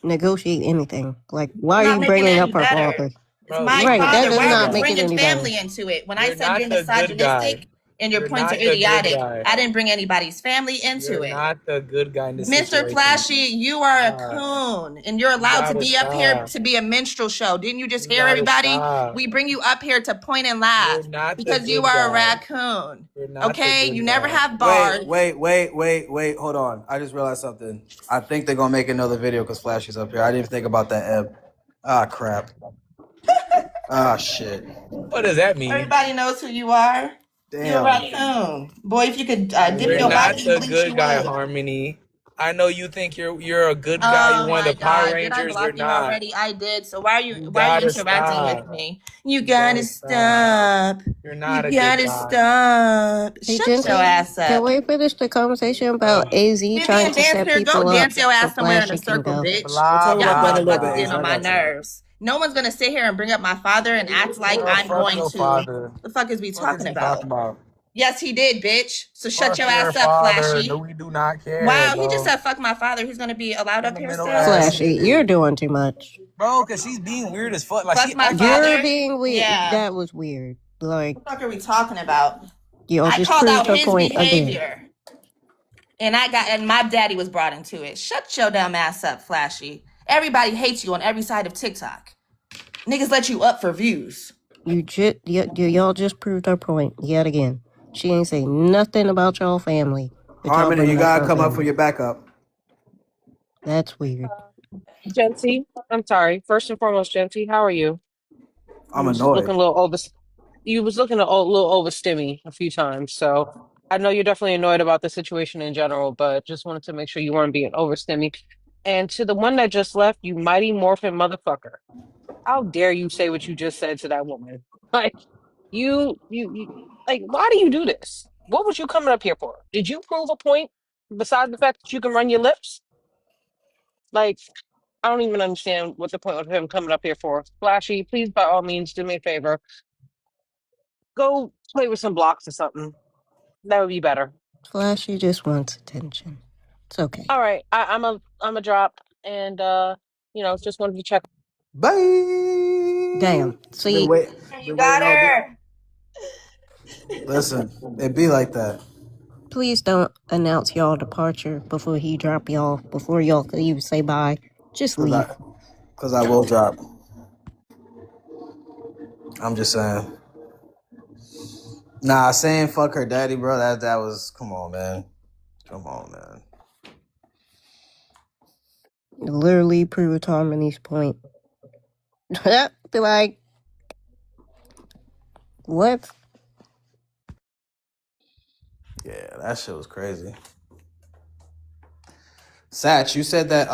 [SPEAKER 4] negotiate anything. Like, why
[SPEAKER 3] It's
[SPEAKER 4] are
[SPEAKER 3] not
[SPEAKER 4] you
[SPEAKER 3] making it
[SPEAKER 4] bringing
[SPEAKER 3] any
[SPEAKER 4] up her
[SPEAKER 3] better.
[SPEAKER 4] father?
[SPEAKER 3] It's
[SPEAKER 8] Bro,
[SPEAKER 3] my
[SPEAKER 8] you're
[SPEAKER 4] Right,
[SPEAKER 8] not
[SPEAKER 4] that
[SPEAKER 3] father.
[SPEAKER 8] the
[SPEAKER 4] does
[SPEAKER 3] Why
[SPEAKER 8] good
[SPEAKER 3] are
[SPEAKER 4] not
[SPEAKER 3] you
[SPEAKER 8] guy.
[SPEAKER 4] make it
[SPEAKER 3] bringing
[SPEAKER 4] any better.
[SPEAKER 3] family into it? When I
[SPEAKER 8] You're
[SPEAKER 3] said
[SPEAKER 8] not
[SPEAKER 3] you're
[SPEAKER 8] the good guy.
[SPEAKER 3] misogynistic and you're
[SPEAKER 8] You're
[SPEAKER 3] pointing
[SPEAKER 8] not the good
[SPEAKER 3] idiotic,
[SPEAKER 8] guy.
[SPEAKER 3] I didn't bring anybody's family into
[SPEAKER 8] You're
[SPEAKER 3] it.
[SPEAKER 8] not the good guy in this
[SPEAKER 3] Mr.
[SPEAKER 8] situation.
[SPEAKER 3] Flashy, you are a
[SPEAKER 8] Stop.
[SPEAKER 3] coon, and you're
[SPEAKER 8] You
[SPEAKER 3] allowed to
[SPEAKER 8] gotta
[SPEAKER 3] be up here
[SPEAKER 8] stop.
[SPEAKER 3] to be a minstrel show. Didn't you just
[SPEAKER 8] You
[SPEAKER 3] hear
[SPEAKER 8] gotta
[SPEAKER 3] everybody?
[SPEAKER 8] stop.
[SPEAKER 3] We bring you up here to point and
[SPEAKER 8] You're
[SPEAKER 3] laugh
[SPEAKER 8] not the
[SPEAKER 3] because you
[SPEAKER 8] good
[SPEAKER 3] are a
[SPEAKER 8] guy.
[SPEAKER 3] raccoon.
[SPEAKER 8] You're not the
[SPEAKER 3] Okay,
[SPEAKER 8] good
[SPEAKER 3] you never
[SPEAKER 8] guy.
[SPEAKER 3] have bars.
[SPEAKER 1] Wait. Hold on. I just realized something. I think they're gonna make another video because Flashy's up here. I didn't even think about that, Eb. Ah, crap. Ah, shit.
[SPEAKER 8] What does that mean?
[SPEAKER 3] Everybody knows who you are. You're a
[SPEAKER 1] Damn.
[SPEAKER 3] raccoon. Boy, if you could dip
[SPEAKER 8] You're
[SPEAKER 3] your
[SPEAKER 8] not
[SPEAKER 3] body in
[SPEAKER 8] the
[SPEAKER 3] bleach,
[SPEAKER 8] good
[SPEAKER 3] you
[SPEAKER 8] guy,
[SPEAKER 3] would.
[SPEAKER 8] Harmony. I know you think you're a good guy. You're
[SPEAKER 3] Oh
[SPEAKER 8] one of
[SPEAKER 3] my
[SPEAKER 8] the Power
[SPEAKER 3] God! Did I
[SPEAKER 8] Rangers. You're
[SPEAKER 3] block you
[SPEAKER 8] not.
[SPEAKER 3] already? I did. So why are
[SPEAKER 8] You
[SPEAKER 3] you
[SPEAKER 8] gotta
[SPEAKER 3] interacting
[SPEAKER 8] stop.
[SPEAKER 3] with me? You
[SPEAKER 8] You
[SPEAKER 3] gotta
[SPEAKER 8] gotta stop.
[SPEAKER 3] stop.
[SPEAKER 8] You're
[SPEAKER 3] You
[SPEAKER 8] not a good
[SPEAKER 3] gotta
[SPEAKER 8] guy.
[SPEAKER 3] stop.
[SPEAKER 4] Hey,
[SPEAKER 3] Shut your
[SPEAKER 4] Genty,
[SPEAKER 3] ass
[SPEAKER 4] can
[SPEAKER 3] up.
[SPEAKER 4] we finish the conversation about AZ
[SPEAKER 3] Vivian,
[SPEAKER 4] trying to
[SPEAKER 3] dance
[SPEAKER 4] set
[SPEAKER 3] here. Go
[SPEAKER 4] people up
[SPEAKER 3] dance your
[SPEAKER 4] so
[SPEAKER 3] ass somewhere in a
[SPEAKER 4] Flashy can
[SPEAKER 3] circle,
[SPEAKER 4] go?
[SPEAKER 3] bitch.
[SPEAKER 1] We'll
[SPEAKER 8] Blah
[SPEAKER 1] talk
[SPEAKER 3] Y'all
[SPEAKER 1] about that in a little
[SPEAKER 8] blah
[SPEAKER 3] motherfuckers
[SPEAKER 1] bit,
[SPEAKER 3] getting
[SPEAKER 1] Ace.
[SPEAKER 3] on
[SPEAKER 1] I
[SPEAKER 3] my
[SPEAKER 1] got you.
[SPEAKER 3] nerves. No one's gonna sit here and bring up my father and act like
[SPEAKER 8] blah.
[SPEAKER 3] I'm
[SPEAKER 8] Fuck
[SPEAKER 3] going
[SPEAKER 8] your
[SPEAKER 3] to.
[SPEAKER 8] father.
[SPEAKER 3] The fuck is we
[SPEAKER 8] What is
[SPEAKER 3] talking
[SPEAKER 8] he talking
[SPEAKER 3] about?
[SPEAKER 8] about?
[SPEAKER 3] Yes, he did, bitch. So shut
[SPEAKER 8] Fuck
[SPEAKER 3] your
[SPEAKER 8] your
[SPEAKER 3] ass up,
[SPEAKER 8] father.
[SPEAKER 3] Flashy.
[SPEAKER 8] No, we do not care,
[SPEAKER 3] Wow, he
[SPEAKER 8] bro.
[SPEAKER 3] just said fuck my father. He's gonna be allowed up here
[SPEAKER 8] Fundamental
[SPEAKER 3] still.
[SPEAKER 8] ass
[SPEAKER 4] Flashy, you're
[SPEAKER 8] shit.
[SPEAKER 4] doing too much.
[SPEAKER 8] Bro, cause she's being weird as fuck. Like
[SPEAKER 3] Fuck
[SPEAKER 8] she
[SPEAKER 3] my
[SPEAKER 8] acting
[SPEAKER 4] You're
[SPEAKER 3] father.
[SPEAKER 4] being weird.
[SPEAKER 3] Yeah.
[SPEAKER 4] That was weird. Like,
[SPEAKER 3] What the fuck are we talking about?
[SPEAKER 4] y'all
[SPEAKER 3] I
[SPEAKER 4] just
[SPEAKER 3] called
[SPEAKER 4] proved
[SPEAKER 3] out
[SPEAKER 4] her
[SPEAKER 3] his
[SPEAKER 4] point again.
[SPEAKER 3] behavior. And my daddy was brought into it. Shut your dumb ass up, Flashy. Everybody hates you on every side of TikTok. Niggas let you up for views.
[SPEAKER 4] Y'all just proved her point yet again. She ain't say nothing about y'all family. But y'all
[SPEAKER 1] Harmony, you
[SPEAKER 4] bringing up
[SPEAKER 1] gotta
[SPEAKER 4] her
[SPEAKER 1] come up for
[SPEAKER 4] family.
[SPEAKER 1] your backup.
[SPEAKER 4] That's weird.
[SPEAKER 9] Genty, I'm sorry. First and foremost, Genty, how are you?
[SPEAKER 1] I'm
[SPEAKER 9] You was looking
[SPEAKER 1] annoyed.
[SPEAKER 9] a little over. You was looking little overstimmy a few times, so I know you're definitely annoyed about the situation in general, but just wanted to make sure you weren't being overstimmy. And to the one that just left, you mighty morphin motherfucker! How dare you say what you just said to that woman? Like like, why do you do this? What was you coming up here for? Did you prove a point besides the fact that you can run your lips? Like, I don't even understand what the point of him coming up here for. Flashy, please, by all means, do me a favor. Go play with some blocks or something. That would be better.
[SPEAKER 4] Flashy just wants attention. It's okay.
[SPEAKER 9] All right, I'm a drop, and just wanted to check.
[SPEAKER 1] Bye.
[SPEAKER 4] Damn.
[SPEAKER 1] Been
[SPEAKER 4] See,
[SPEAKER 1] wait,
[SPEAKER 3] You
[SPEAKER 1] been waiting
[SPEAKER 3] got
[SPEAKER 1] all day.
[SPEAKER 3] her.
[SPEAKER 1] Listen, it be like that.
[SPEAKER 4] please don't announce y'all departure before he drop y'all, before y'all could even say bye. Just leave.
[SPEAKER 1] Cause I will drop. I'm just saying. Nah, saying fuck her daddy, bro. That was. Come on, man. Come on, man.
[SPEAKER 4] Literally proved Harmony's point. Be like, what?
[SPEAKER 1] Yeah, that shit was crazy. Satch, you said that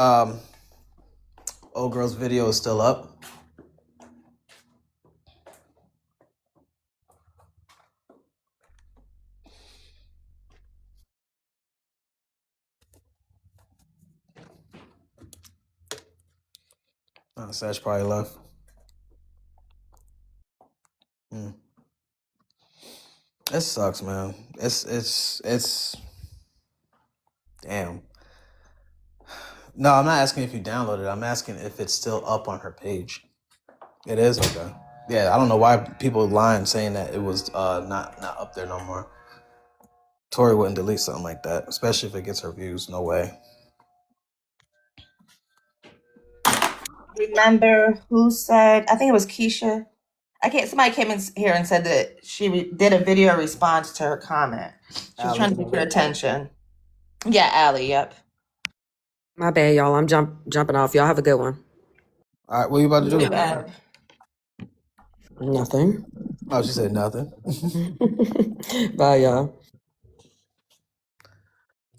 [SPEAKER 1] old girl's video is still up. Satch probably left. It sucks, man. It's damn. No, I'm not asking if you downloaded it. I'm asking if it's still up on her page. It is? Okay. Yeah, I don't know why people lying saying that it was not up there no more. Tori wouldn't delete something like that, especially if it gets her views. No way.
[SPEAKER 3] Remember who said? I think it was Keisha. I can't. Somebody came in here and said that she did a video response to her comment. She was trying to get your attention. Yeah, Allie. Yep.
[SPEAKER 7] My bad, y'all. I'm jumping off. Y'all have a good one.
[SPEAKER 1] All right, what are you about to do?
[SPEAKER 7] Nothing.
[SPEAKER 1] Oh, she said nothing.
[SPEAKER 7] Bye, y'all.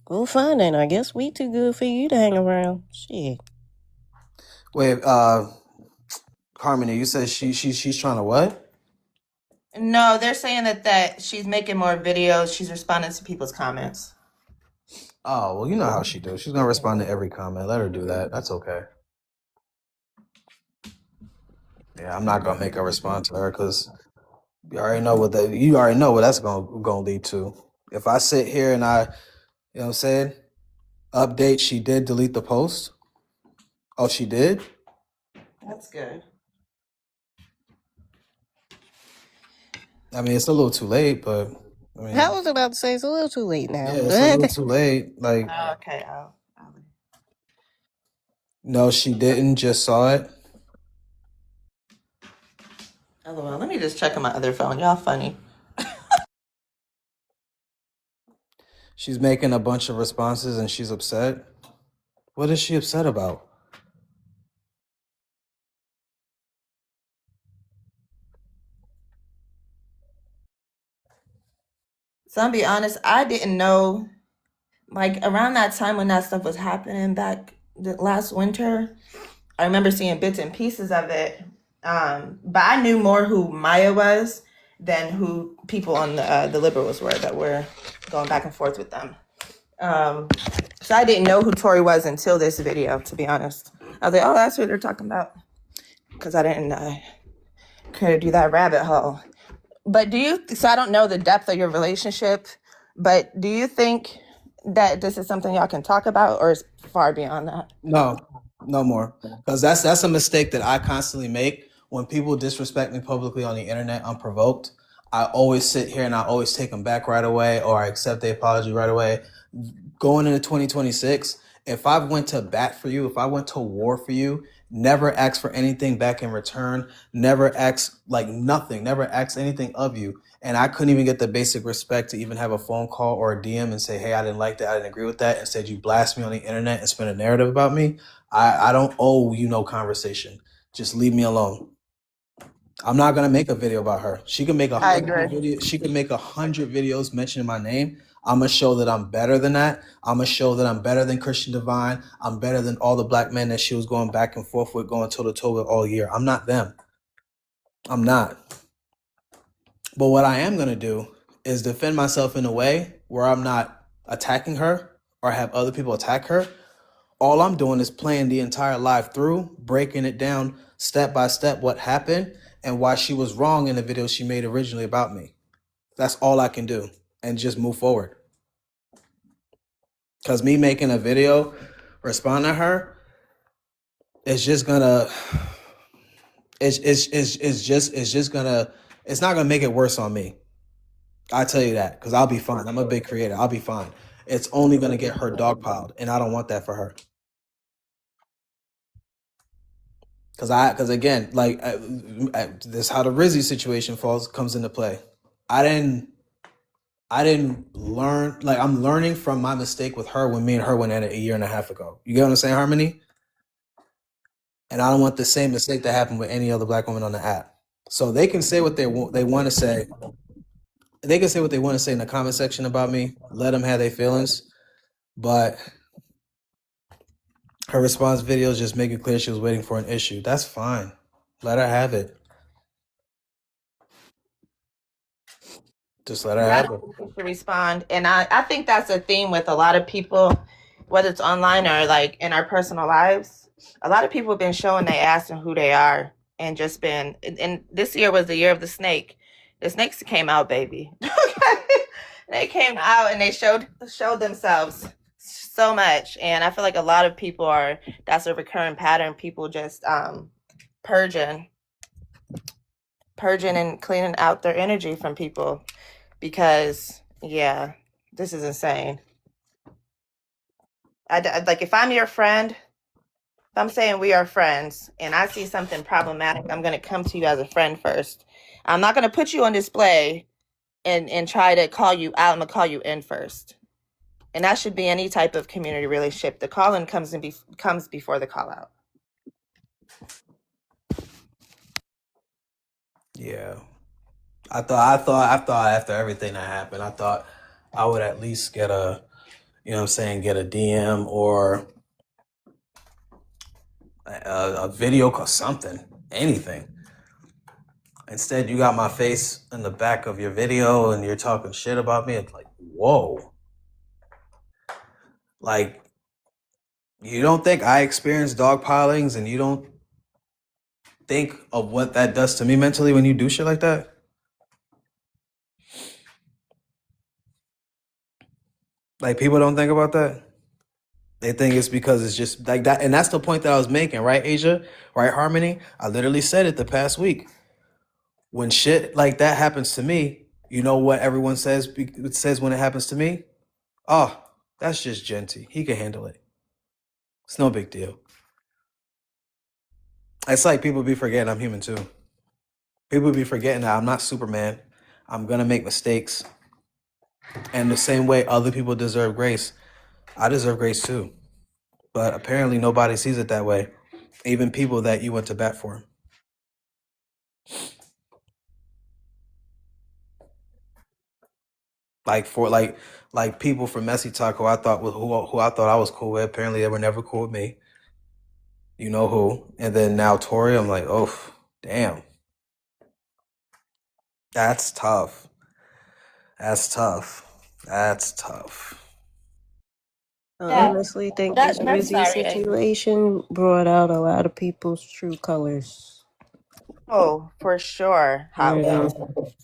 [SPEAKER 4] Well, fine then. I guess we too good for you to hang around. Shit.
[SPEAKER 1] Wait, Harmony, you said she's trying to what?
[SPEAKER 3] No, they're saying that she's making more videos. She's responding to people's comments.
[SPEAKER 1] Oh, well, you know how she do. She's gonna respond to every comment. Let her do that. That's okay. Yeah, I'm not gonna make her respond to her because you already know what that's gonna lead to. If I sit here and I, you know what I'm saying, update, she did delete the post. Oh, she did?
[SPEAKER 3] That's good.
[SPEAKER 1] I mean, it's a little too late, but I mean,
[SPEAKER 4] I was about to say it's a little too late now.
[SPEAKER 1] yeah, it's a little too late. Like,
[SPEAKER 3] Okay.
[SPEAKER 1] no, she didn't. Just saw it.
[SPEAKER 3] LOL. Let me just check on my other phone. Y'all funny.
[SPEAKER 1] She's making a bunch of responses and she's upset. What is she upset about?
[SPEAKER 3] So I'll be honest, I didn't know, like around that time when that stuff was happening back last winter, I remember seeing bits and pieces of it. But I knew more who Maya was than who people on the liberals were that were going back and forth with them. So I didn't know who Tori was until this video, to be honest. I was like, oh, that's what they're talking about. Because I didn't care to do that rabbit hole. But so I don't know the depth of your relationship, but do you think that this is something y'all can talk about, or is far beyond that?
[SPEAKER 1] No, no more. Because that's a mistake that I constantly make when people disrespect me publicly on the internet unprovoked. I always sit here and I always take them back right away, or I accept the apology right away. Going into 2026, if I went to bat for you, if I went to war for you, never ask for anything back in return, never ask like nothing, never ask anything of you. And I couldn't even get the basic respect to even have a phone call or a DM and say, hey, I didn't like that, I didn't agree with that. Instead, you blast me on the internet and spin a narrative about me. I don't owe you no conversation. Just leave me alone. I'm not gonna make a video about her. She can make 100 videos. She can make 100 videos mentioning my name. I'm gonna show that I'm better than that. I'm gonna show that I'm better than Christian Divine. I'm better than all the black men that she was going back and forth with, going toe to toe with all year. I'm not them. I'm not. But what I am gonna do is defend myself in a way where I'm not attacking her or have other people attack her. All I'm doing is playing the entire live through, breaking it down step by step what happened and why she was wrong in the video she made originally about me. That's all I can do, and just move forward. Because me making a video, respond to her, it's just gonna, it's not gonna make it worse on me. I tell you that, because I'll be fine. I'm a big creator. I'll be fine. It's only gonna get her dogpiled, and I don't want that for her. Because again, like this, how the Rizzy situation comes into play. I didn't learn, like I'm learning from my mistake with her when me and her went at it a year and a half ago. You get what I'm saying, Harmony? And I don't want the same mistake to happen with any other black woman on the app. So they can say what they want to say. They can say what they want to say in the comment section about me. Let them have their feelings. But her response videos just make it clear she was waiting for an issue. That's fine. Let her have it. Just let her have it.
[SPEAKER 3] To respond. And I think that's a theme with a lot of people, whether it's online or like in our personal lives. A lot of people have been showing their ass and who they are and just been, and this year was the year of the snake. The snakes came out, baby. They came out and they showed themselves so much. And I feel like a lot of people that's a recurring pattern. People just purging and cleaning out their energy from people. Because yeah, this is insane. Like if I'm your friend, if I'm saying we are friends and I see something problematic, I'm gonna come to you as a friend first. I'm not gonna put you on display and try to call you out. I'm gonna call you in first. And that should be any type of community relationship. The call in comes before the call out.
[SPEAKER 1] Yeah. I thought after everything that happened, I thought I would at least get a, you know what I'm saying, get a DM or a video call, something, anything. Instead, you got my face in the back of your video and you're talking shit about me. It's like, whoa. Like, you don't think I experience dogpilings and you don't think of what that does to me mentally when you do shit like that? Like, people don't think about that? They think it's because it's just like that. And that's the point that I was making, right, Asia? Right, Harmony? I literally said it the past week. When shit like that happens to me, you know what everyone says when it happens to me? Oh, that's just Genty. He can handle it. It's no big deal. It's like people be forgetting I'm human too. People be forgetting that I'm not Superman. I'm gonna make mistakes. And the same way other people deserve grace, I deserve grace too. But apparently nobody sees it that way. Even people that you went to bat for. Like people from Messy Talk who I thought I was cool with. Apparently they were never cool with me. You know who? And then now Tori, I'm like, oh, damn. That's tough. That's tough. That's tough.
[SPEAKER 4] I
[SPEAKER 3] Yeah,
[SPEAKER 4] honestly think
[SPEAKER 3] that's
[SPEAKER 4] this Rizzy
[SPEAKER 3] sorry.
[SPEAKER 4] situation brought out a lot of people's true colors.
[SPEAKER 3] Oh, for sure.
[SPEAKER 4] Yeah.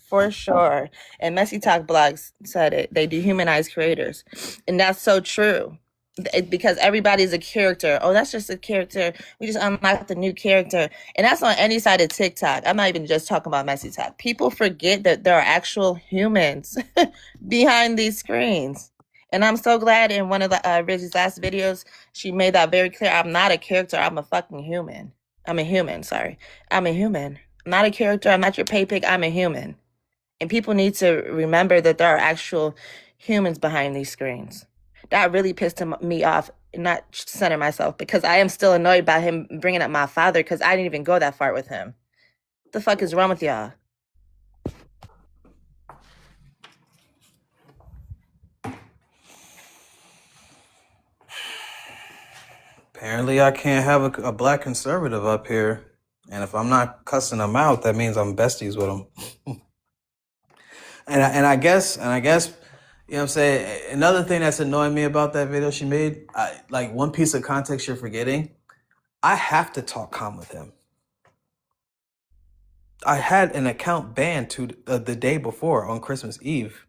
[SPEAKER 3] For sure. And Messy Talk Blogs said it. They dehumanize creators. And that's so true. Because everybody's a character. Oh, that's just a character. We just unlocked a new character. And that's on any side of TikTok. I'm not even just talking about Messy Talk. People forget that there are actual humans behind these screens. And I'm so glad in one of the Rizzy's last videos, she made that very clear. I'm not a character. I'm a fucking human. I'm a human, sorry. I'm a human. I'm not a character. I'm not your pay pig. I'm a human. And people need to remember that there are actual humans behind these screens. That really pissed me off, not center myself, because I am still annoyed by him bringing up my father because I didn't even go that far with him. What the fuck is wrong with y'all?
[SPEAKER 1] Apparently I can't have a black conservative up here. And if I'm not cussing them out, that means I'm besties with them. and I guess, you know what I'm saying? Another thing that's annoying me about that video she made, like one piece of context you're forgetting, I have to talk calm with him. I had an account banned the day before on Christmas Eve.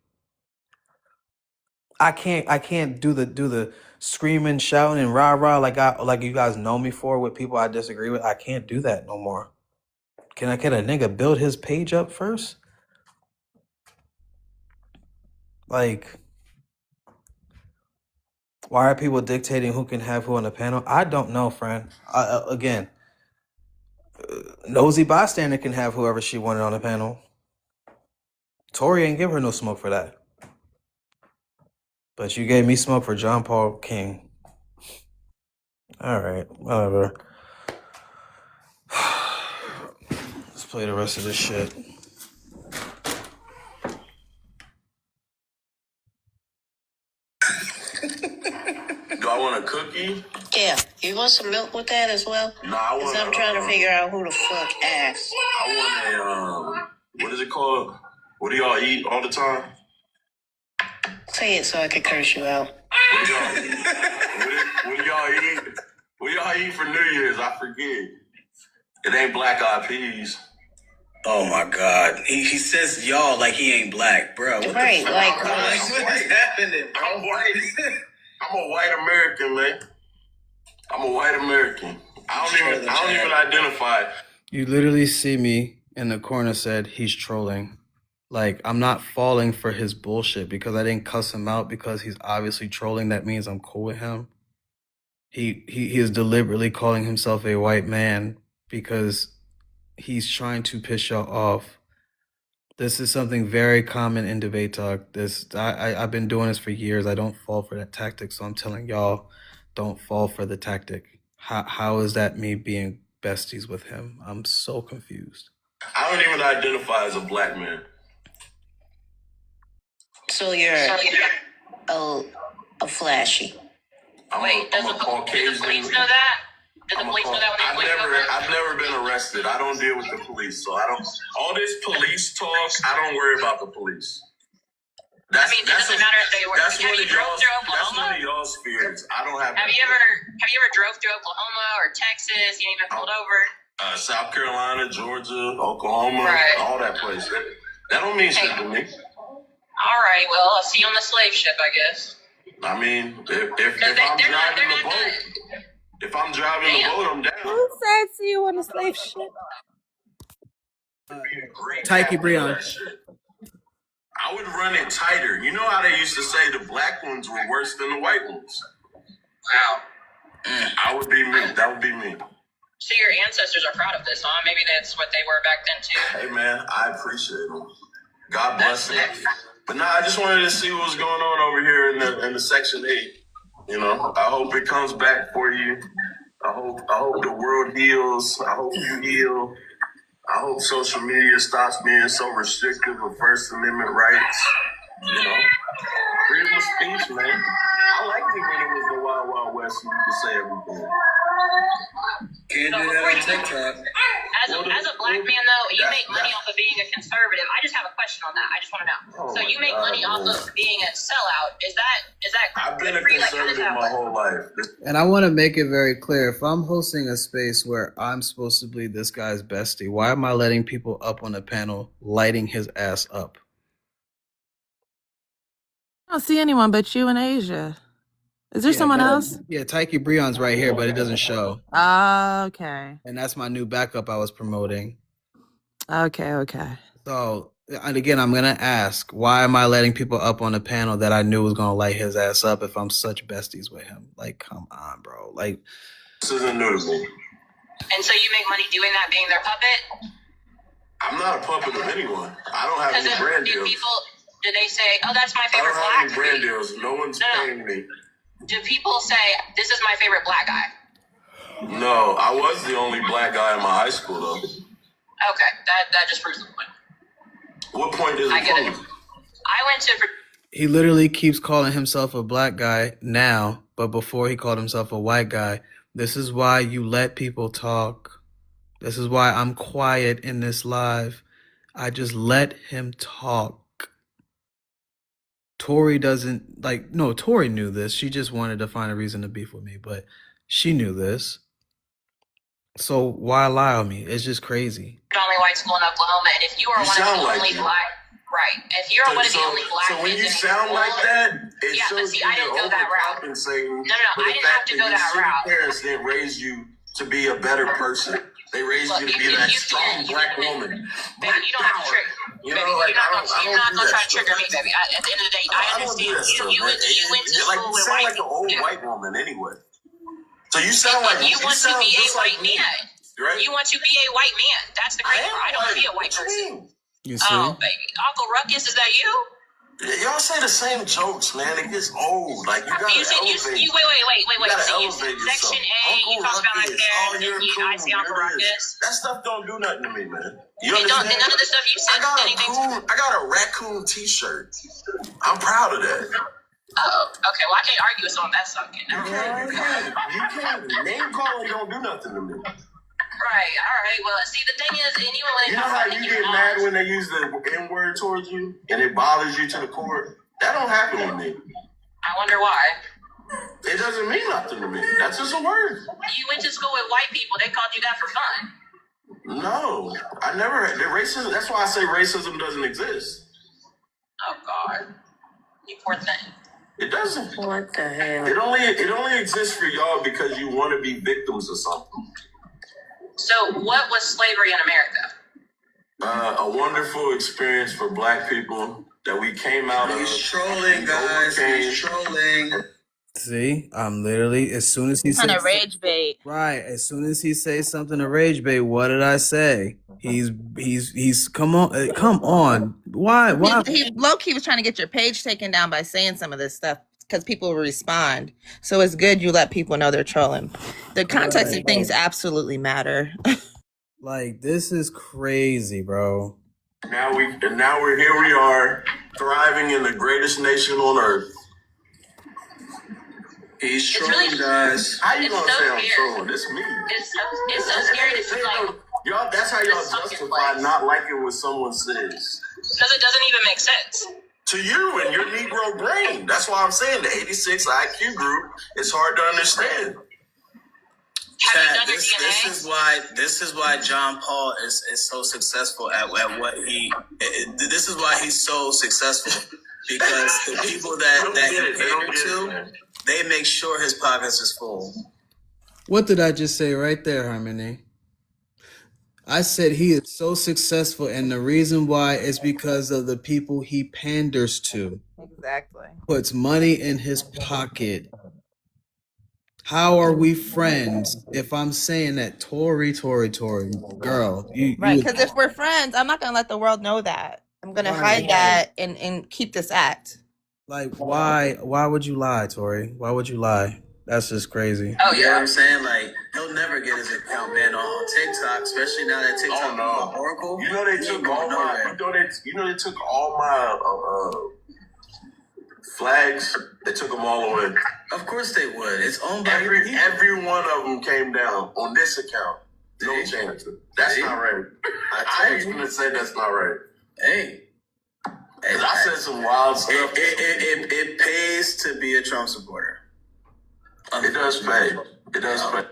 [SPEAKER 1] I can't do the screaming, shouting, and rah rah like you guys know me for with people I disagree with. I can't do that no more. Can a nigga build his page up first? Like, why are people dictating who can have who on the panel? I don't know, friend. Again, Nosy bystander can have whoever she wanted on the panel. Tory ain't give her no smoke for that. But you gave me smoke for John Paul King. All right, whatever. Let's play the rest of this shit.
[SPEAKER 2] Do I want a cookie?
[SPEAKER 5] Yeah, you want some milk with that as well?
[SPEAKER 2] No, I want.
[SPEAKER 5] Because I'm trying to figure out who the fuck asked.
[SPEAKER 2] I want a what is it called? What do y'all eat all the time?
[SPEAKER 5] Say it so I can curse you out.
[SPEAKER 2] What do y'all eat? What do y'all eat? What do y'all eat for New Year's? I forget. It ain't black eyed peas. Oh my God. He says y'all like he ain't black, bro. What
[SPEAKER 5] Right,
[SPEAKER 2] the
[SPEAKER 5] like,
[SPEAKER 2] what's happening? I'm white. I'm a white American, man. I'm a white American. I don't even identify.
[SPEAKER 1] You literally see me in the corner said he's trolling. Like, I'm not falling for his bullshit because I didn't cuss him out because he's obviously trolling. That means I'm cool with him. He is deliberately calling himself a white man because he's trying to piss y'all off. This is something very common in debate talk. I've been doing this for years. I don't fall for that tactic, so I'm telling y'all, don't fall for the tactic. How is that me being besties with him? I'm so confused.
[SPEAKER 2] I don't even identify as a black man.
[SPEAKER 5] so you're a flashy.
[SPEAKER 2] Wait, does the police know that? Does the police know that when they I've never been arrested. I don't deal with the police, so I don't. All this police talk, I don't worry about the police. It doesn't matter if they were. Have you drove through Oklahoma? That's one of y'all's fears. I don't have. Have you ever drove through Oklahoma or Texas? You ain't been pulled over. South Carolina, Georgia, Oklahoma, all that place. That don't mean shit to me. All right, well, I'll see you on the slave ship, I guess. I mean, if I'm driving the boat, I'm down.
[SPEAKER 3] Who said see you on a slave ship?
[SPEAKER 1] Tyke Breon.
[SPEAKER 2] I would run it tighter. You know how they used to say the black ones were worse than the white ones? Wow. I would be me. That would be me. So your ancestors are proud of this, huh? Maybe that's what they were back then, too. Hey, man, I appreciate them. God bless them. But nah, I just wanted to see what was going on over here in the Section 8. You know, I hope it comes back for you. I hope the world heals. I hope you heal. I hope social media stops being so restrictive of First Amendment rights. You know, freedom of speech, man. I liked it when it was the Wild Wild West and you could say everything. Can't do that on TikTok. As a black man, though, you make money off of being a conservative. I just have a question on that. I just want to know. So you make money off of being a sellout. Is that I've been a conservative my whole life.
[SPEAKER 1] And I want to make it very clear, if I'm hosting a space where I'm supposed to be this guy's bestie, why am I letting people up on the panel lighting his ass up?
[SPEAKER 3] I don't see anyone but you and Asia. Is there someone else?
[SPEAKER 1] Yeah, Tyke Breon's right here, but it doesn't show.
[SPEAKER 3] Okay.
[SPEAKER 1] And that's my new backup I was promoting.
[SPEAKER 3] Okay.
[SPEAKER 1] So, and again, I'm going to ask, why am I letting people up on the panel that I knew was going to light his ass up if I'm such besties with him? Like, come on, bro. Like,
[SPEAKER 2] this isn't new to me. And so you make money doing that, being their puppet? I'm not a puppet of anyone. I don't have any brand deals. Do they say, oh, that's my favorite black guy? I don't have any brand deals. No one's paying me. Do people say, this is my favorite black guy? No, I was the only black guy in my high school, though. Okay, that just proves the point. What point does it prove? I went to...
[SPEAKER 1] He literally keeps calling himself a black guy now, but before he called himself a white guy. This is why you let people talk. This is why I'm quiet in this live. I just let him talk. Tori doesn't Tori knew this. She just wanted to find a reason to beef with me, but she knew this. So why lie on me? It's just crazy.
[SPEAKER 2] Only white school in Oklahoma, and if you are one of the only black, right? If you're one of the only black, so when you sound like that, it shows you I didn't go that route. No, I didn't have to go that route. Parents didn't raise you to be a better person. They raised you to be that strong black woman. Baby, you don't have to trick. You're not gonna try to trigger me, baby. At the end of the day, I understand. You went to school with white people. You sound like an old white woman anyway. So you sound like you want to be a white man. Right? You want to be a white man. That's the great part. I don't want to be a white person.
[SPEAKER 1] You see?
[SPEAKER 2] Oh, baby. Uncle Ruckus, is that you? Y'all say the same jokes, man. It gets old. Like, you gotta elevate. Wait. So you said Section A, you talk about my parents, and I see Uncle Ruckus. That stuff don't do nothing to me, man. You understand? None of the stuff you said I got a raccoon t-shirt. I'm proud of that. Oh, okay. Well, I can't argue with someone that's something. You can't. Name calling don't do nothing to me. Right, all right. Well, see, the thing is, and even when they talk about you get mad when they use the N-word towards you and it bothers you to the core? That don't happen with me. I wonder why. It doesn't mean nothing to me. That's just a word. You went to school with white people. They called you that for fun. No, I never. The racism. That's why I say racism doesn't exist. Oh God, you poor thing. It doesn't. What the hell? It only exists for y'all because you want to be victims of something. So, what was slavery in America? A wonderful experience for Black people that we came out of. He's trolling, guys. He's trolling.
[SPEAKER 1] See, I'm literally as soon as he says
[SPEAKER 3] rage bait.
[SPEAKER 1] Right, as soon as he says something to rage bait, what did I say? He's come on. Why?
[SPEAKER 3] He low-key was trying to get your page taken down by saying some of this stuff because people will respond. So it's good you let people know they're trolling. The context of things absolutely matter.
[SPEAKER 1] Like, this is crazy, bro.
[SPEAKER 2] Now we're here. We are thriving in the greatest nation on earth. He's trolling, guys. How you gonna say I'm trolling? This me. It's so scary to see, like, y'all. That's how y'all justify not liking what someone says. Because it doesn't even make sense to you and your Negro brain. That's why I'm saying the 86 IQ group is hard to understand. Chad, this is why John Paul is so successful at what he. This is why he's so successful, because the people that he catered to, they make sure his pockets is full.
[SPEAKER 1] What did I just say right there, Harmony? I said he is so successful, and the reason why is because of the people he panders to.
[SPEAKER 3] Exactly.
[SPEAKER 1] Puts money in his pocket. How are we friends if I'm saying that Tory, girl?
[SPEAKER 3] Right, because if we're friends, I'm not going to let the world know that. I'm going to hide that and keep this act.
[SPEAKER 1] Like, why would you lie, Tory? Why would you lie? That's just crazy.
[SPEAKER 2] Oh, yeah. You know what I'm saying? Like, he'll never get his account banned on TikTok, especially now that TikTok is Oracle. You know they took all my, they took all my flags. They took them all away. Of course they would. It's owned by every one of them came down on this account. No chance. That's not right. I was gonna say that's not right. Hey. Cause I said some wild stuff. It pays to be a Trump supporter. It does pay. It does pay.